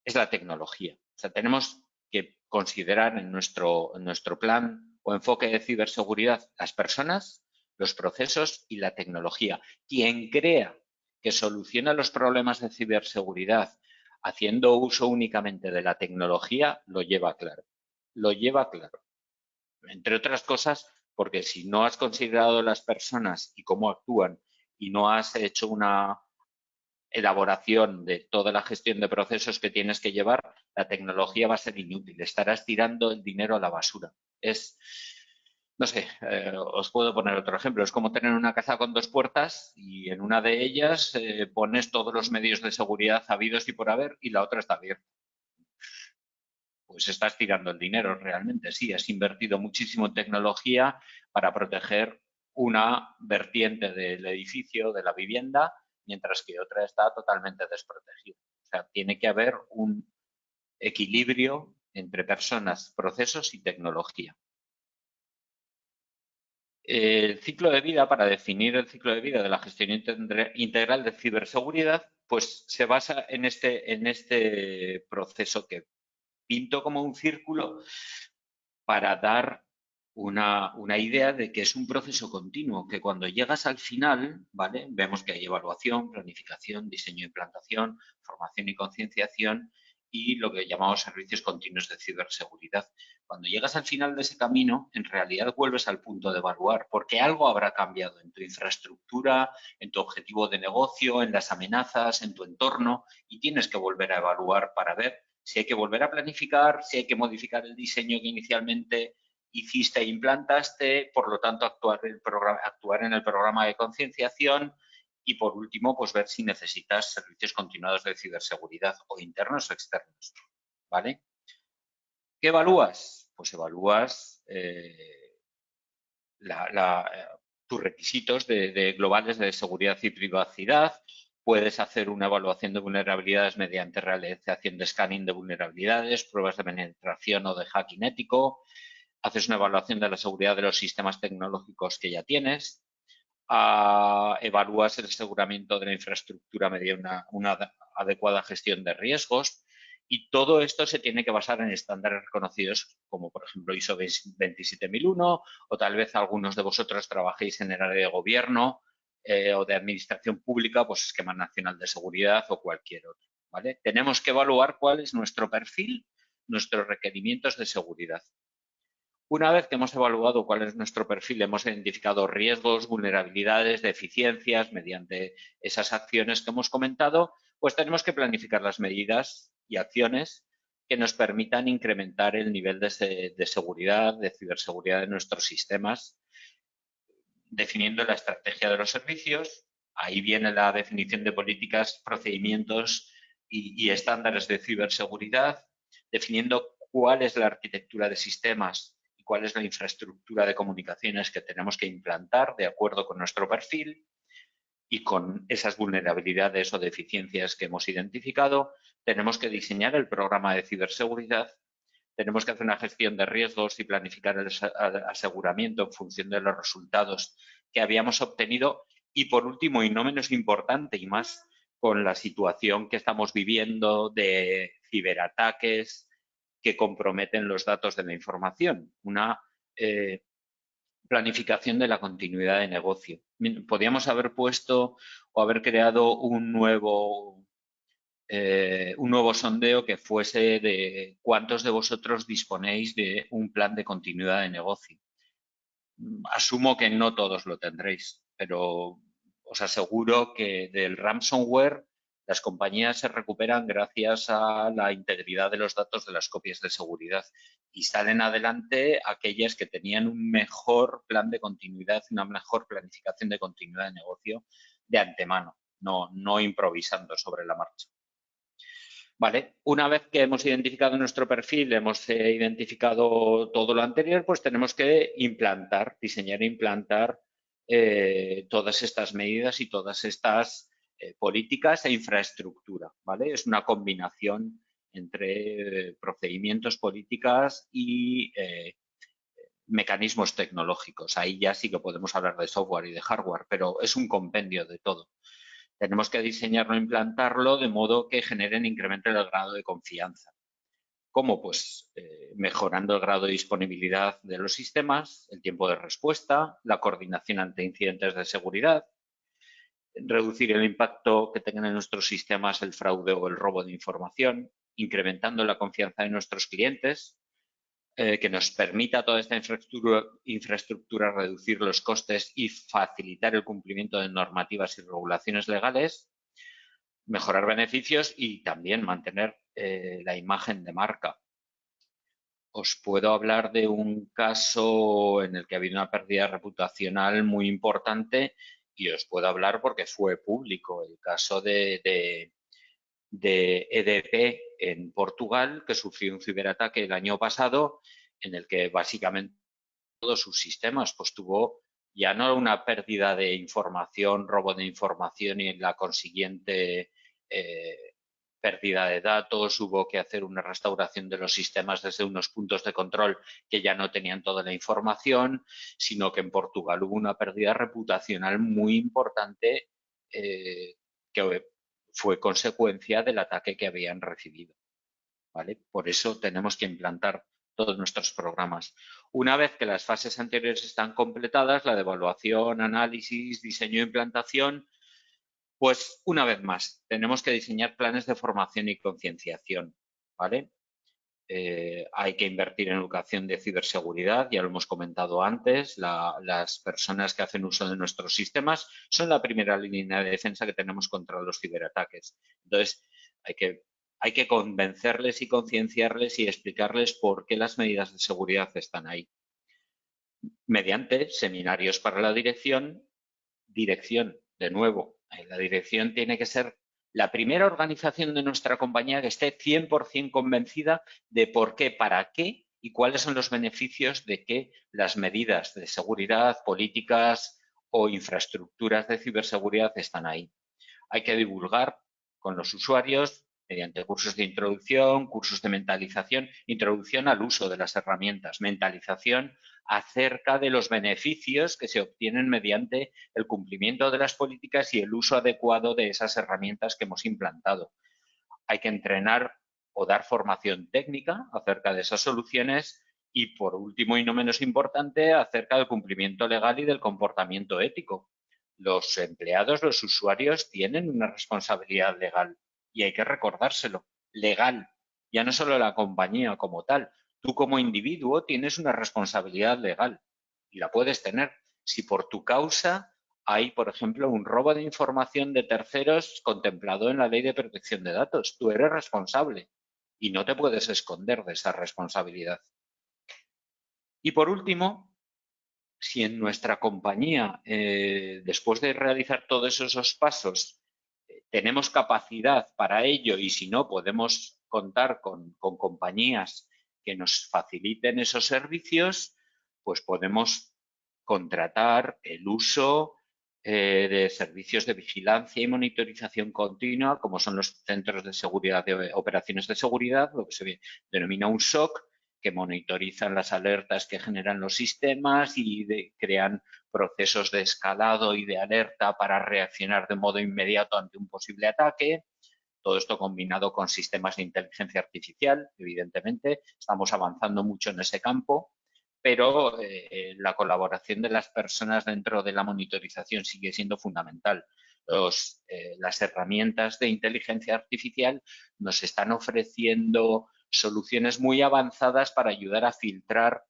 es la tecnología. O sea, tenemos que considerar en nuestro plan o enfoque de ciberseguridad las personas, los procesos y la tecnología. Quien crea que soluciona los problemas de ciberseguridad haciendo uso únicamente de la tecnología, lo lleva claro. Lo lleva claro. Entre otras cosas, porque si no has considerado las personas y cómo actúan y no has hecho una elaboración de toda la gestión de procesos que tienes que llevar, la tecnología va a ser inútil. Estarás tirando el dinero a la basura. No sé, os puedo poner otro ejemplo. Es como tener una casa con dos puertas y en una de ellas pones todos los medios de seguridad habidos y por haber y la otra está abierta. Pues estás tirando el dinero realmente. Sí, has invertido muchísimo en tecnología para proteger una vertiente del edificio, de la vivienda, mientras que otra está totalmente desprotegida. O sea, tiene que haber un equilibrio entre personas, procesos y tecnología. El ciclo de vida, para definir el ciclo de vida de la gestión integral de ciberseguridad, pues se basa en este proceso que pinto como un círculo para dar una idea de que es un proceso continuo, que cuando llegas al final, ¿vale? Vemos que hay evaluación, planificación, diseño e implantación, formación y concienciación y lo que llamamos servicios continuos de ciberseguridad. Cuando llegas al final de ese camino, en realidad vuelves al punto de evaluar, porque algo habrá cambiado en tu infraestructura, en tu objetivo de negocio, en las amenazas, en tu entorno, y tienes que volver a evaluar para ver si hay que volver a planificar, si hay que modificar el diseño que inicialmente hiciste e implantaste, por lo tanto actuar en el programa de concienciación y por último pues ver si necesitas servicios continuados de ciberseguridad o internos o externos, ¿vale? ¿Qué evalúas? Pues evalúas tus requisitos globales de seguridad y privacidad. Puedes hacer una evaluación de vulnerabilidades mediante realización de scanning de vulnerabilidades, pruebas de penetración o de hacking ético. Haces una evaluación de la seguridad de los sistemas tecnológicos que ya tienes. Evalúas el aseguramiento de la infraestructura mediante una adecuada gestión de riesgos. Y todo esto se tiene que basar en estándares reconocidos como, por ejemplo, ISO 27001 o tal vez algunos de vosotros trabajéis en el área de gobierno o de administración pública, pues Esquema Nacional de Seguridad o cualquier otro, ¿vale? Tenemos que evaluar cuál es nuestro perfil, nuestros requerimientos de seguridad. Una vez que hemos evaluado cuál es nuestro perfil, hemos identificado riesgos, vulnerabilidades, deficiencias mediante esas acciones que hemos comentado, pues tenemos que planificar las medidas y acciones que nos permitan incrementar el nivel de seguridad, de ciberseguridad de nuestros sistemas, definiendo la estrategia de los servicios. Ahí viene la definición de políticas, procedimientos y estándares de ciberseguridad, definiendo cuál es la arquitectura de sistemas cuál es la infraestructura de comunicaciones que tenemos que implantar de acuerdo con nuestro perfil y con esas vulnerabilidades o deficiencias que hemos identificado. Tenemos que diseñar el programa de ciberseguridad, tenemos que hacer una gestión de riesgos y planificar el aseguramiento en función de los resultados que habíamos obtenido y, por último, y no menos importante y más con la situación que estamos viviendo de ciberataques, que comprometen los datos de la información. Una planificación de la continuidad de negocio. Podríamos haber puesto o haber creado un nuevo sondeo que fuese de cuántos de vosotros disponéis de un plan de continuidad de negocio. Asumo que no todos lo tendréis, pero os aseguro que del ransomware las compañías se recuperan gracias a la integridad de los datos de las copias de seguridad y salen adelante aquellas que tenían un mejor plan de continuidad, una mejor planificación de continuidad de negocio de antemano, no improvisando sobre la marcha. Vale, una vez que hemos identificado nuestro perfil, hemos identificado todo lo anterior, pues tenemos que diseñar e implantar todas estas medidas y todas estas políticas e infraestructura, ¿vale? Es una combinación entre procedimientos, políticas y mecanismos tecnológicos. Ahí ya sí que podemos hablar de software y de hardware, pero es un compendio de todo. Tenemos que diseñarlo e implantarlo de modo que generen incremento en el grado de confianza. ¿Cómo? Pues mejorando el grado de disponibilidad de los sistemas, el tiempo de respuesta, la coordinación ante incidentes de seguridad, reducir el impacto que tengan en nuestros sistemas el fraude o el robo de información, incrementando la confianza de nuestros clientes, que nos permita toda esta infraestructura reducir los costes y facilitar el cumplimiento de normativas y regulaciones legales, mejorar beneficios y también mantener la imagen de marca. Os puedo hablar de un caso en el que ha habido una pérdida reputacional muy importante y os puedo hablar porque fue público, el caso de EDP en Portugal, que sufrió un ciberataque el año pasado, en el que básicamente todos sus sistemas pues tuvo ya no una pérdida de información, robo de información y la consiguiente pérdida de datos, hubo que hacer una restauración de los sistemas desde unos puntos de control que ya no tenían toda la información, sino que en Portugal hubo una pérdida reputacional muy importante que fue consecuencia del ataque que habían recibido, ¿vale? Por eso tenemos que implantar todos nuestros programas. Una vez que las fases anteriores están completadas, la de evaluación, análisis, diseño e implantación, pues una vez más, tenemos que diseñar planes de formación y concienciación, ¿vale? Hay que invertir en educación de ciberseguridad, ya lo hemos comentado antes, las personas que hacen uso de nuestros sistemas son la primera línea de defensa que tenemos contra los ciberataques. Entonces, hay que convencerles y concienciarles y explicarles por qué las medidas de seguridad están ahí. Mediante seminarios para la dirección, de nuevo, la dirección tiene que ser la primera organización de nuestra compañía que esté 100% convencida de por qué, para qué y cuáles son los beneficios de que las medidas de seguridad, políticas o infraestructuras de ciberseguridad están ahí. Hay que divulgar con los usuarios mediante cursos de introducción, cursos de mentalización, introducción al uso de las herramientas, mentalización acerca de los beneficios que se obtienen mediante el cumplimiento de las políticas y el uso adecuado de esas herramientas que hemos implantado. Hay que entrenar o dar formación técnica acerca de esas soluciones y, por último y no menos importante, acerca del cumplimiento legal y del comportamiento ético. Los empleados, los usuarios, tienen una responsabilidad legal y hay que recordárselo. Legal, ya no solo la compañía como tal. Tú como individuo tienes una responsabilidad legal y la puedes tener si por tu causa hay, por ejemplo, un robo de información de terceros contemplado en la Ley de Protección de Datos. Tú eres responsable y no te puedes esconder de esa responsabilidad. Y por último, si en nuestra compañía, después de realizar todos esos pasos, tenemos capacidad para ello y si no, podemos contar con compañías que nos faciliten esos servicios, pues podemos contratar el uso de servicios de vigilancia y monitorización continua, como son los centros de seguridad de operaciones de seguridad, lo que se denomina un SOC, que monitorizan las alertas que generan los sistemas y crean procesos de escalado y de alerta para reaccionar de modo inmediato ante un posible ataque. Todo esto combinado con sistemas de inteligencia artificial, evidentemente. Estamos avanzando mucho en ese campo, pero la colaboración de las personas dentro de la monitorización sigue siendo fundamental. Las herramientas de inteligencia artificial nos están ofreciendo soluciones muy avanzadas para ayudar a filtrar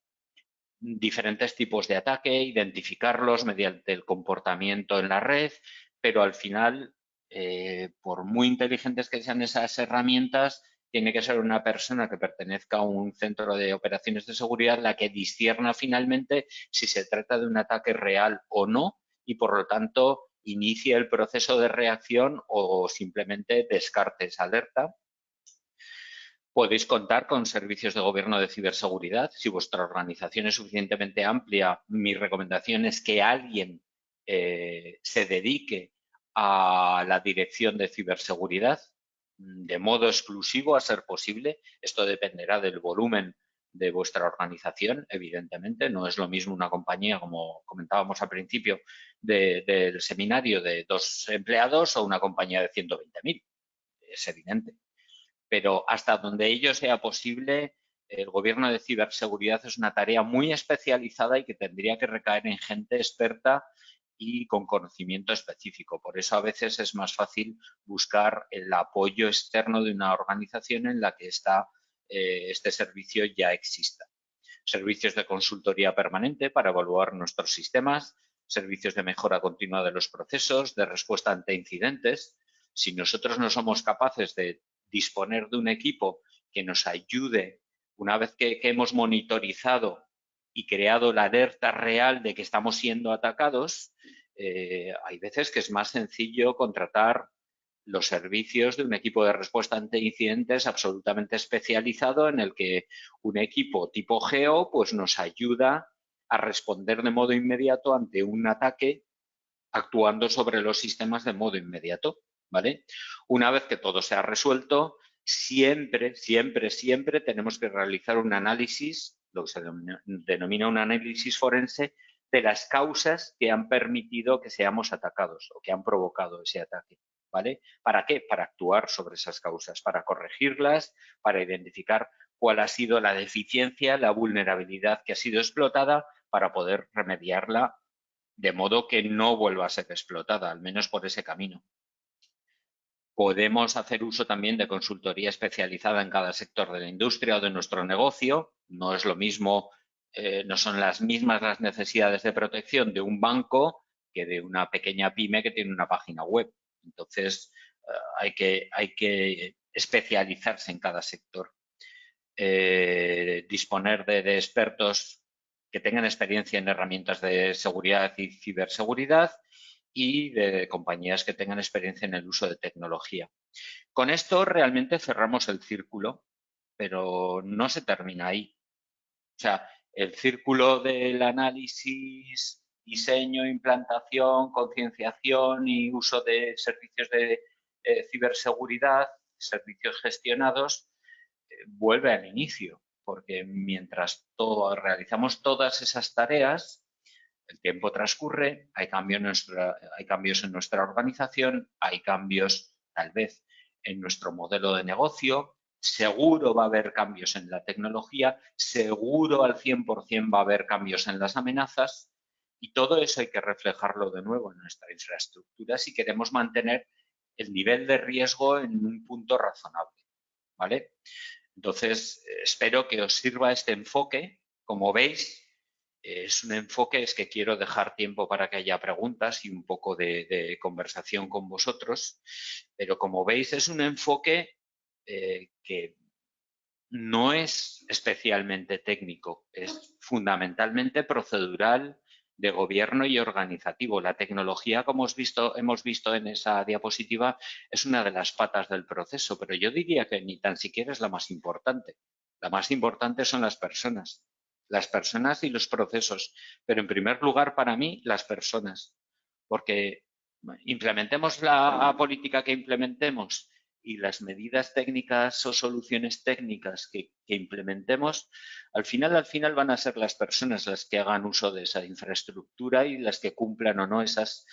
diferentes tipos de ataque, identificarlos mediante el comportamiento en la red, pero al final, por muy inteligentes que sean esas herramientas, tiene que ser una persona que pertenezca a un centro de operaciones de seguridad la que discierna finalmente si se trata de un ataque real o no y, por lo tanto, inicie el proceso de reacción o simplemente descarte esa alerta. Podéis contar con servicios de gobierno de ciberseguridad. Si vuestra organización es suficientemente amplia, mi recomendación es que alguien se dedique a la dirección de ciberseguridad de modo exclusivo, a ser posible. Esto dependerá del volumen de vuestra organización, evidentemente. No es lo mismo una compañía, como comentábamos al principio del seminario, de 2 empleados o una compañía de 120.000. Es evidente. Pero hasta donde ello sea posible, el gobierno de ciberseguridad es una tarea muy especializada y que tendría que recaer en gente experta y con conocimiento específico. Por eso a veces es más fácil buscar el apoyo externo de una organización en la que este servicio ya exista. Servicios de consultoría permanente para evaluar nuestros sistemas, servicios de mejora continua de los procesos, de respuesta ante incidentes. Si nosotros no somos capaces de disponer de un equipo que nos ayude, una vez que hemos monitorizado y creado la alerta real de que estamos siendo atacados, hay veces que es más sencillo contratar los servicios de un equipo de respuesta ante incidentes absolutamente especializado en el que un equipo tipo Geo pues nos ayuda a responder de modo inmediato ante un ataque actuando sobre los sistemas de modo inmediato, ¿vale? Una vez que todo se ha resuelto, siempre tenemos que realizar un análisis, lo que se denomina un análisis forense, de las causas que han permitido que seamos atacados o que han provocado ese ataque, ¿vale? ¿Para qué? Para actuar sobre esas causas, para corregirlas, para identificar cuál ha sido la deficiencia, la vulnerabilidad que ha sido explotada para poder remediarla de modo que no vuelva a ser explotada, al menos por ese camino. Podemos hacer uso también de consultoría especializada en cada sector de la industria o de nuestro negocio. No es lo mismo, no son las mismas las necesidades de protección de un banco que de una pequeña pyme que tiene una página web. Entonces, hay que especializarse en cada sector. Disponer de expertos que tengan experiencia en herramientas de seguridad y ciberseguridad y de compañías que tengan experiencia en el uso de tecnología. Con esto realmente cerramos el círculo, pero no se termina ahí. O sea, el círculo del análisis, diseño, implantación, concienciación y uso de servicios de ciberseguridad, servicios gestionados, vuelve al inicio, porque mientras realizamos todas esas tareas, el tiempo transcurre, hay cambios en nuestra organización, hay cambios tal vez en nuestro modelo de negocio, seguro va a haber cambios en la tecnología, seguro al 100% va a haber cambios en las amenazas y todo eso hay que reflejarlo de nuevo en nuestra infraestructura si queremos mantener el nivel de riesgo en un punto razonable, ¿vale? Entonces, espero que os sirva este enfoque. Como veis, es un enfoque, es que quiero dejar tiempo para que haya preguntas y un poco de conversación con vosotros, pero como veis es un enfoque que no es especialmente técnico, es fundamentalmente procedural, de gobierno y organizativo. La tecnología, como hemos visto en esa diapositiva, es una de las patas del proceso, pero yo diría que ni tan siquiera es la más importante. La más importante son las personas y los procesos, pero en primer lugar para mí las personas, porque implementemos la política que implementemos y las medidas técnicas o soluciones técnicas que implementemos, al final van a ser las personas las que hagan uso de esa infraestructura y las que cumplan o no esas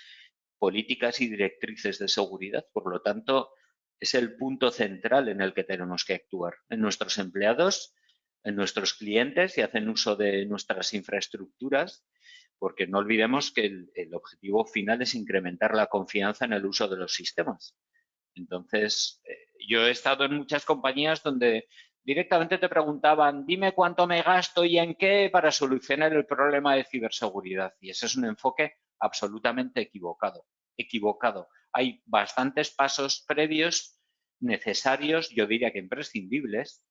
políticas y directrices de seguridad. Por lo tanto, es el punto central en el que tenemos que actuar. En nuestros empleados, en nuestros clientes, si hacen uso de nuestras infraestructuras, porque no olvidemos que el objetivo final es incrementar la confianza en el uso de los sistemas. Entonces, yo he estado en muchas compañías donde directamente te preguntaban, dime cuánto me gasto y en qué para solucionar el problema de ciberseguridad. Y ese es un enfoque absolutamente equivocado. Hay bastantes pasos previos necesarios, yo diría que imprescindibles,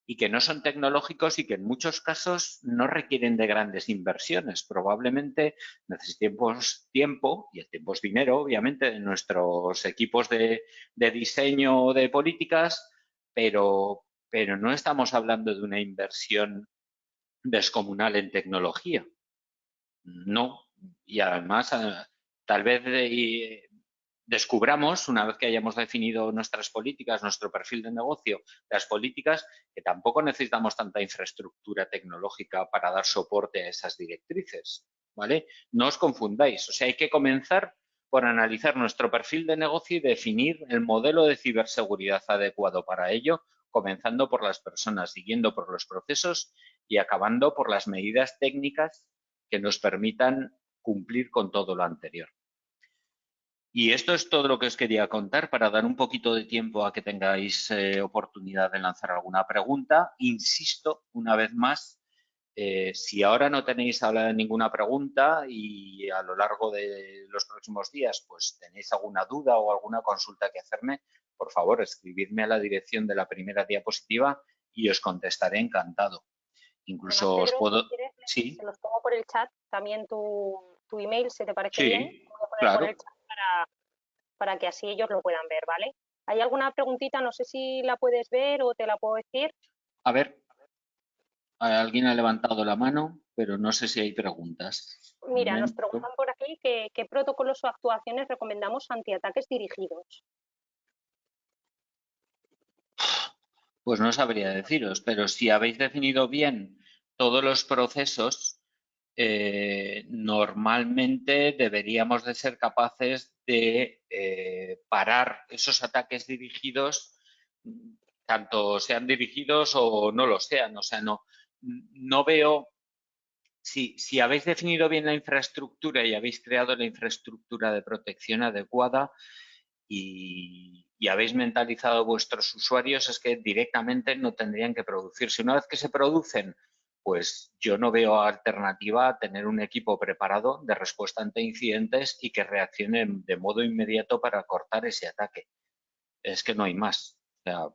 y que no son tecnológicos y que en muchos casos no requieren de grandes inversiones. Probablemente necesitemos tiempo, y el tiempo es dinero, obviamente, de nuestros equipos de diseño de políticas, pero no estamos hablando de una inversión descomunal en tecnología. No. Y además, tal vez descubramos, una vez que hayamos definido nuestras políticas, nuestro perfil de negocio, las políticas, que tampoco necesitamos tanta infraestructura tecnológica para dar soporte a esas directrices, ¿vale? No os confundáis, o sea, hay que comenzar por analizar nuestro perfil de negocio y definir el modelo de ciberseguridad adecuado para ello, comenzando por las personas, siguiendo por los procesos y acabando por las medidas técnicas que nos permitan cumplir con todo lo anterior. Y esto es todo lo que os quería contar para dar un poquito de tiempo a que tengáis oportunidad de lanzar alguna pregunta. Insisto, una vez más, si ahora no tenéis ninguna pregunta y a lo largo de los próximos días pues tenéis alguna duda o alguna consulta que hacerme, por favor, escribidme a la dirección de la primera diapositiva y os contestaré encantado. Además, Incluso os Pedro, si puedo... quieres, Sí, se los pongo por el chat también tu email, si te parece bien. sí, Lo voy a poner por el claro. chat para que así ellos lo puedan ver, ¿vale? ¿Hay alguna preguntita? No sé si la puedes ver o te la puedo decir. A ver, alguien ha levantado la mano, pero no sé si hay preguntas. Un Mira, nos momento. preguntan por aquí qué protocolos o actuaciones recomendamos ante ataques dirigidos. Pues no sabría deciros, pero si habéis definido bien todos los procesos, normalmente deberíamos de ser capaces de parar esos ataques dirigidos, tanto sean dirigidos o no lo sean. O sea, no veo, si habéis definido bien la infraestructura y habéis creado la infraestructura de protección adecuada, y habéis mentalizado a vuestros usuarios, es que directamente no tendrían que producirse. Una vez que se producen, pues yo no veo alternativa a tener un equipo preparado de respuesta ante incidentes y que reaccione de modo inmediato para cortar ese ataque. Es que no hay más. O sea,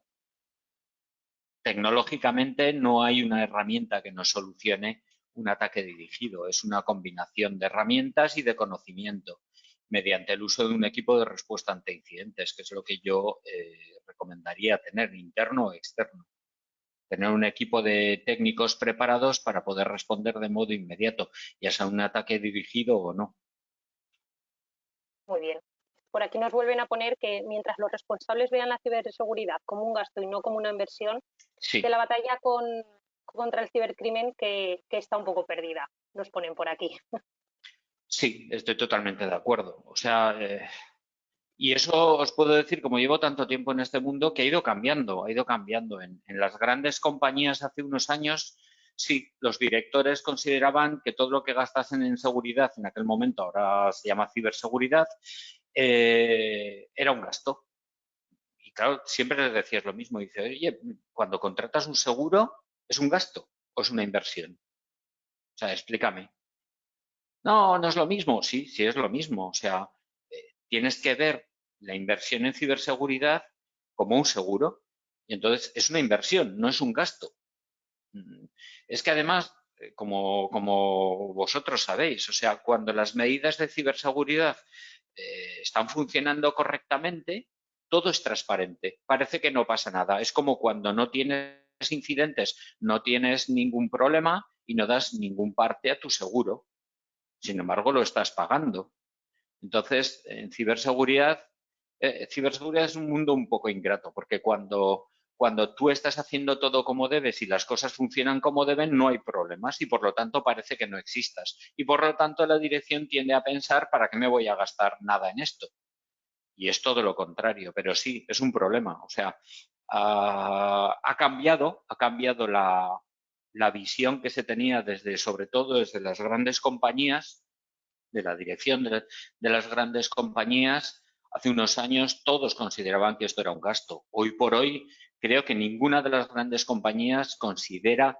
tecnológicamente no hay una herramienta que nos solucione un ataque dirigido. Es una combinación de herramientas y de conocimiento mediante el uso de un equipo de respuesta ante incidentes, que es lo que yo recomendaría tener, interno o externo. Tener un equipo de técnicos preparados para poder responder de modo inmediato, ya sea un ataque dirigido o no. Muy bien. Por aquí nos vuelven a poner que mientras los responsables vean la ciberseguridad como un gasto y no como una inversión, que Sí, la batalla contra el cibercrimen que está un poco perdida. Nos ponen por aquí. sí, estoy totalmente de acuerdo. O sea, y eso os puedo decir, como llevo tanto tiempo en este mundo, que ha ido cambiando, ha ido cambiando. En las grandes compañías hace unos años, sí, los directores consideraban que todo lo que gastasen en seguridad, en aquel momento ahora se llama ciberseguridad, era un gasto. Y claro, siempre les decías lo mismo. Dice, oye, cuando contratas un seguro, ¿es un gasto o es una inversión? O sea, explícame. No, no es lo mismo. Sí, sí es lo mismo. O sea, tienes que ver la inversión en ciberseguridad como un seguro. Y entonces es una inversión, no es un gasto. Es que además, como vosotros sabéis, o sea, cuando las medidas de ciberseguridad están funcionando correctamente, todo es transparente. Parece que no pasa nada. Es como cuando no tienes incidentes, no tienes ningún problema y no das ningún parte a tu seguro. Sin embargo, lo estás pagando. Entonces, en ciberseguridad es un mundo un poco ingrato, porque cuando tú estás haciendo todo como debes y las cosas funcionan como deben, no hay problemas y por lo tanto parece que no existas. Y por lo tanto la dirección tiende a pensar, ¿para qué me voy a gastar nada en esto? Y es todo lo contrario, pero sí, es un problema. O sea, ha cambiado la visión que se tenía desde, sobre todo desde las grandes compañías, de la dirección de las grandes compañías. Hace unos años todos consideraban que esto era un gasto. Hoy por hoy creo que ninguna de las grandes compañías considera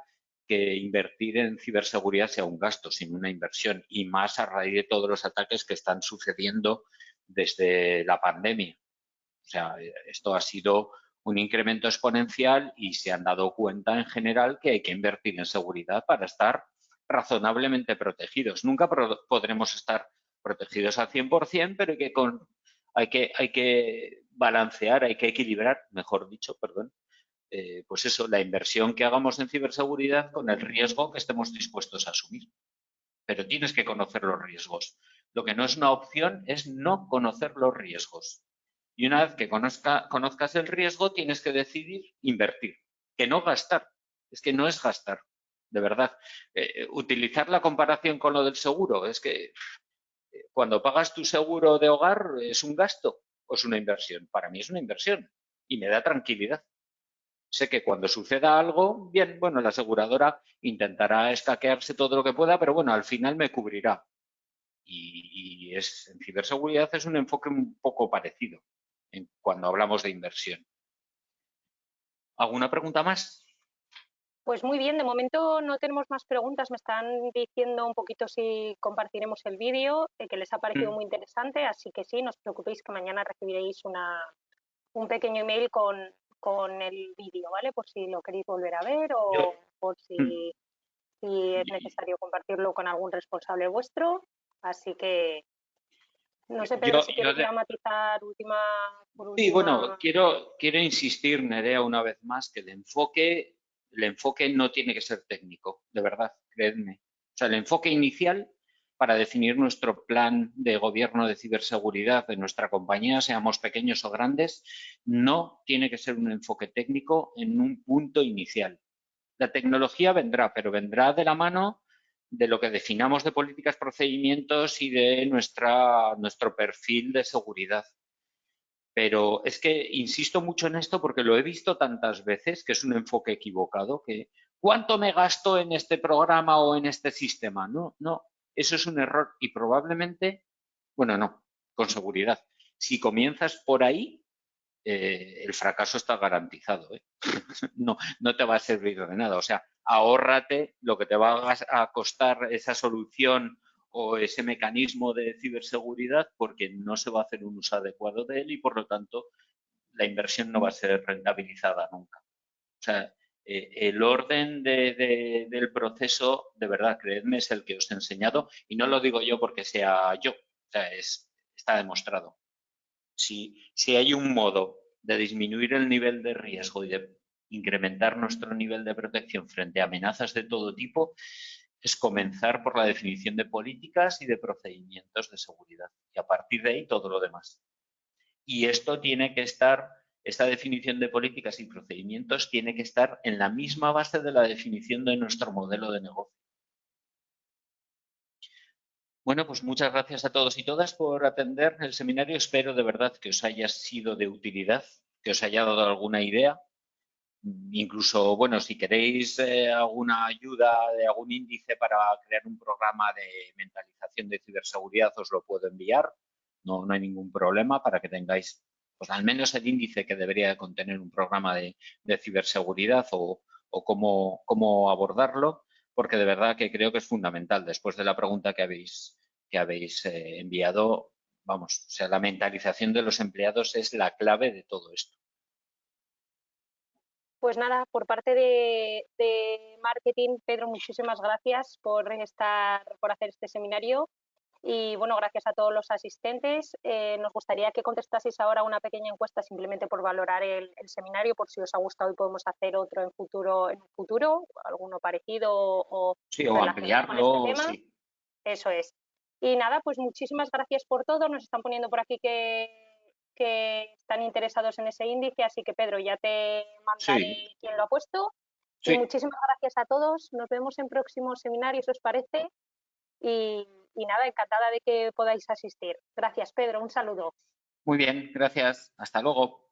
que invertir en ciberseguridad sea un gasto, sino una inversión, y más a raíz de todos los ataques que están sucediendo desde la pandemia. O sea, esto ha sido un incremento exponencial y se han dado cuenta en general que hay que invertir en seguridad para estar razonablemente protegidos. Nunca podremos estar protegidos al 100%, pero hay que balancear, hay que equilibrar, mejor dicho, perdón, pues eso, la inversión que hagamos en ciberseguridad con el riesgo que estemos dispuestos a asumir. Pero tienes que conocer los riesgos. Lo que no es una opción es no conocer los riesgos. Y una vez que conozcas el riesgo, tienes que decidir invertir, que no gastar. Es que no es gastar, de verdad. Utilizar la comparación con lo del seguro, es que cuando pagas tu seguro de hogar, ¿es un gasto o es una inversión? Para mí es una inversión y me da tranquilidad. Sé que cuando suceda algo, bien, bueno, la aseguradora intentará escaquearse todo lo que pueda, pero bueno, al final me cubrirá. En ciberseguridad es un enfoque un poco parecido cuando hablamos de inversión. ¿Alguna pregunta más? Pues muy bien, de momento no tenemos más preguntas. Me están diciendo un poquito si compartiremos el vídeo, que les ha parecido muy interesante, así que sí, no os preocupéis que mañana recibiréis un pequeño email con el vídeo, ¿vale? Por si lo queréis volver a ver o por si es necesario compartirlo con algún responsable vuestro. Así que, no sé, Pedro, si quieres ya matizar por Sí, bueno, última. quiero insistir, Nerea, una vez más, que el enfoque no tiene que ser técnico, de verdad, creedme. O sea, el enfoque inicial para definir nuestro plan de gobierno de ciberseguridad de nuestra compañía, seamos pequeños o grandes, no tiene que ser un enfoque técnico en un punto inicial. La tecnología vendrá, pero vendrá de la mano de lo que definamos de políticas, procedimientos y de nuestro perfil de seguridad. Pero es que insisto mucho en esto porque lo he visto tantas veces que es un enfoque equivocado, que ¿cuánto me gasto en este programa o en este sistema? No, no, eso es un error y probablemente, bueno, no, con seguridad. Si comienzas por ahí, el fracaso está garantizado. No, no te va a servir de nada. O sea, ahórrate lo que te va a costar esa solución o ese mecanismo de ciberseguridad porque no se va a hacer un uso adecuado de él y por lo tanto la inversión no va a ser rentabilizada nunca. O sea, el orden del proceso, de verdad, creedme, es el que os he enseñado y no lo digo yo porque sea yo, o sea, está demostrado. Si hay un modo de disminuir el nivel de riesgo y de incrementar nuestro nivel de protección frente a amenazas de todo tipo, es comenzar por la definición de políticas y de procedimientos de seguridad. Y a partir de ahí todo lo demás. Y esto tiene que estar, esta definición de políticas y procedimientos tiene que estar en la misma base de la definición de nuestro modelo de negocio. Bueno, pues muchas gracias a todos y todas por atender el seminario. Espero de verdad que os haya sido de utilidad, que os haya dado alguna idea. Incluso, bueno, si queréis alguna ayuda de algún índice para crear un programa de mentalización de ciberseguridad, os lo puedo enviar. No hay ningún problema para que tengáis, pues al menos el índice que debería contener un programa de ciberseguridad o cómo abordarlo, porque de verdad que creo que es fundamental. Después de la pregunta que habéis enviado, vamos, o sea, la mentalización de los empleados es la clave de todo esto. Pues nada, por parte de marketing, Pedro, muchísimas gracias por hacer este seminario. Y bueno, gracias a todos los asistentes. Nos gustaría que contestaseis ahora una pequeña encuesta simplemente por valorar el seminario, por si os ha gustado y podemos hacer otro en un futuro, alguno parecido o sí, o relacionado con este tema. sí. Eso es. Y nada, pues muchísimas gracias por todo. Nos están poniendo por aquí que están interesados en ese índice, así que Pedro, ya te mandaré quién lo ha puesto. Sí. Y muchísimas gracias a todos. Nos vemos en próximos seminarios, ¿os parece? Y nada, encantada de que podáis asistir. Gracias, Pedro. Un saludo. Muy bien, gracias. Hasta luego.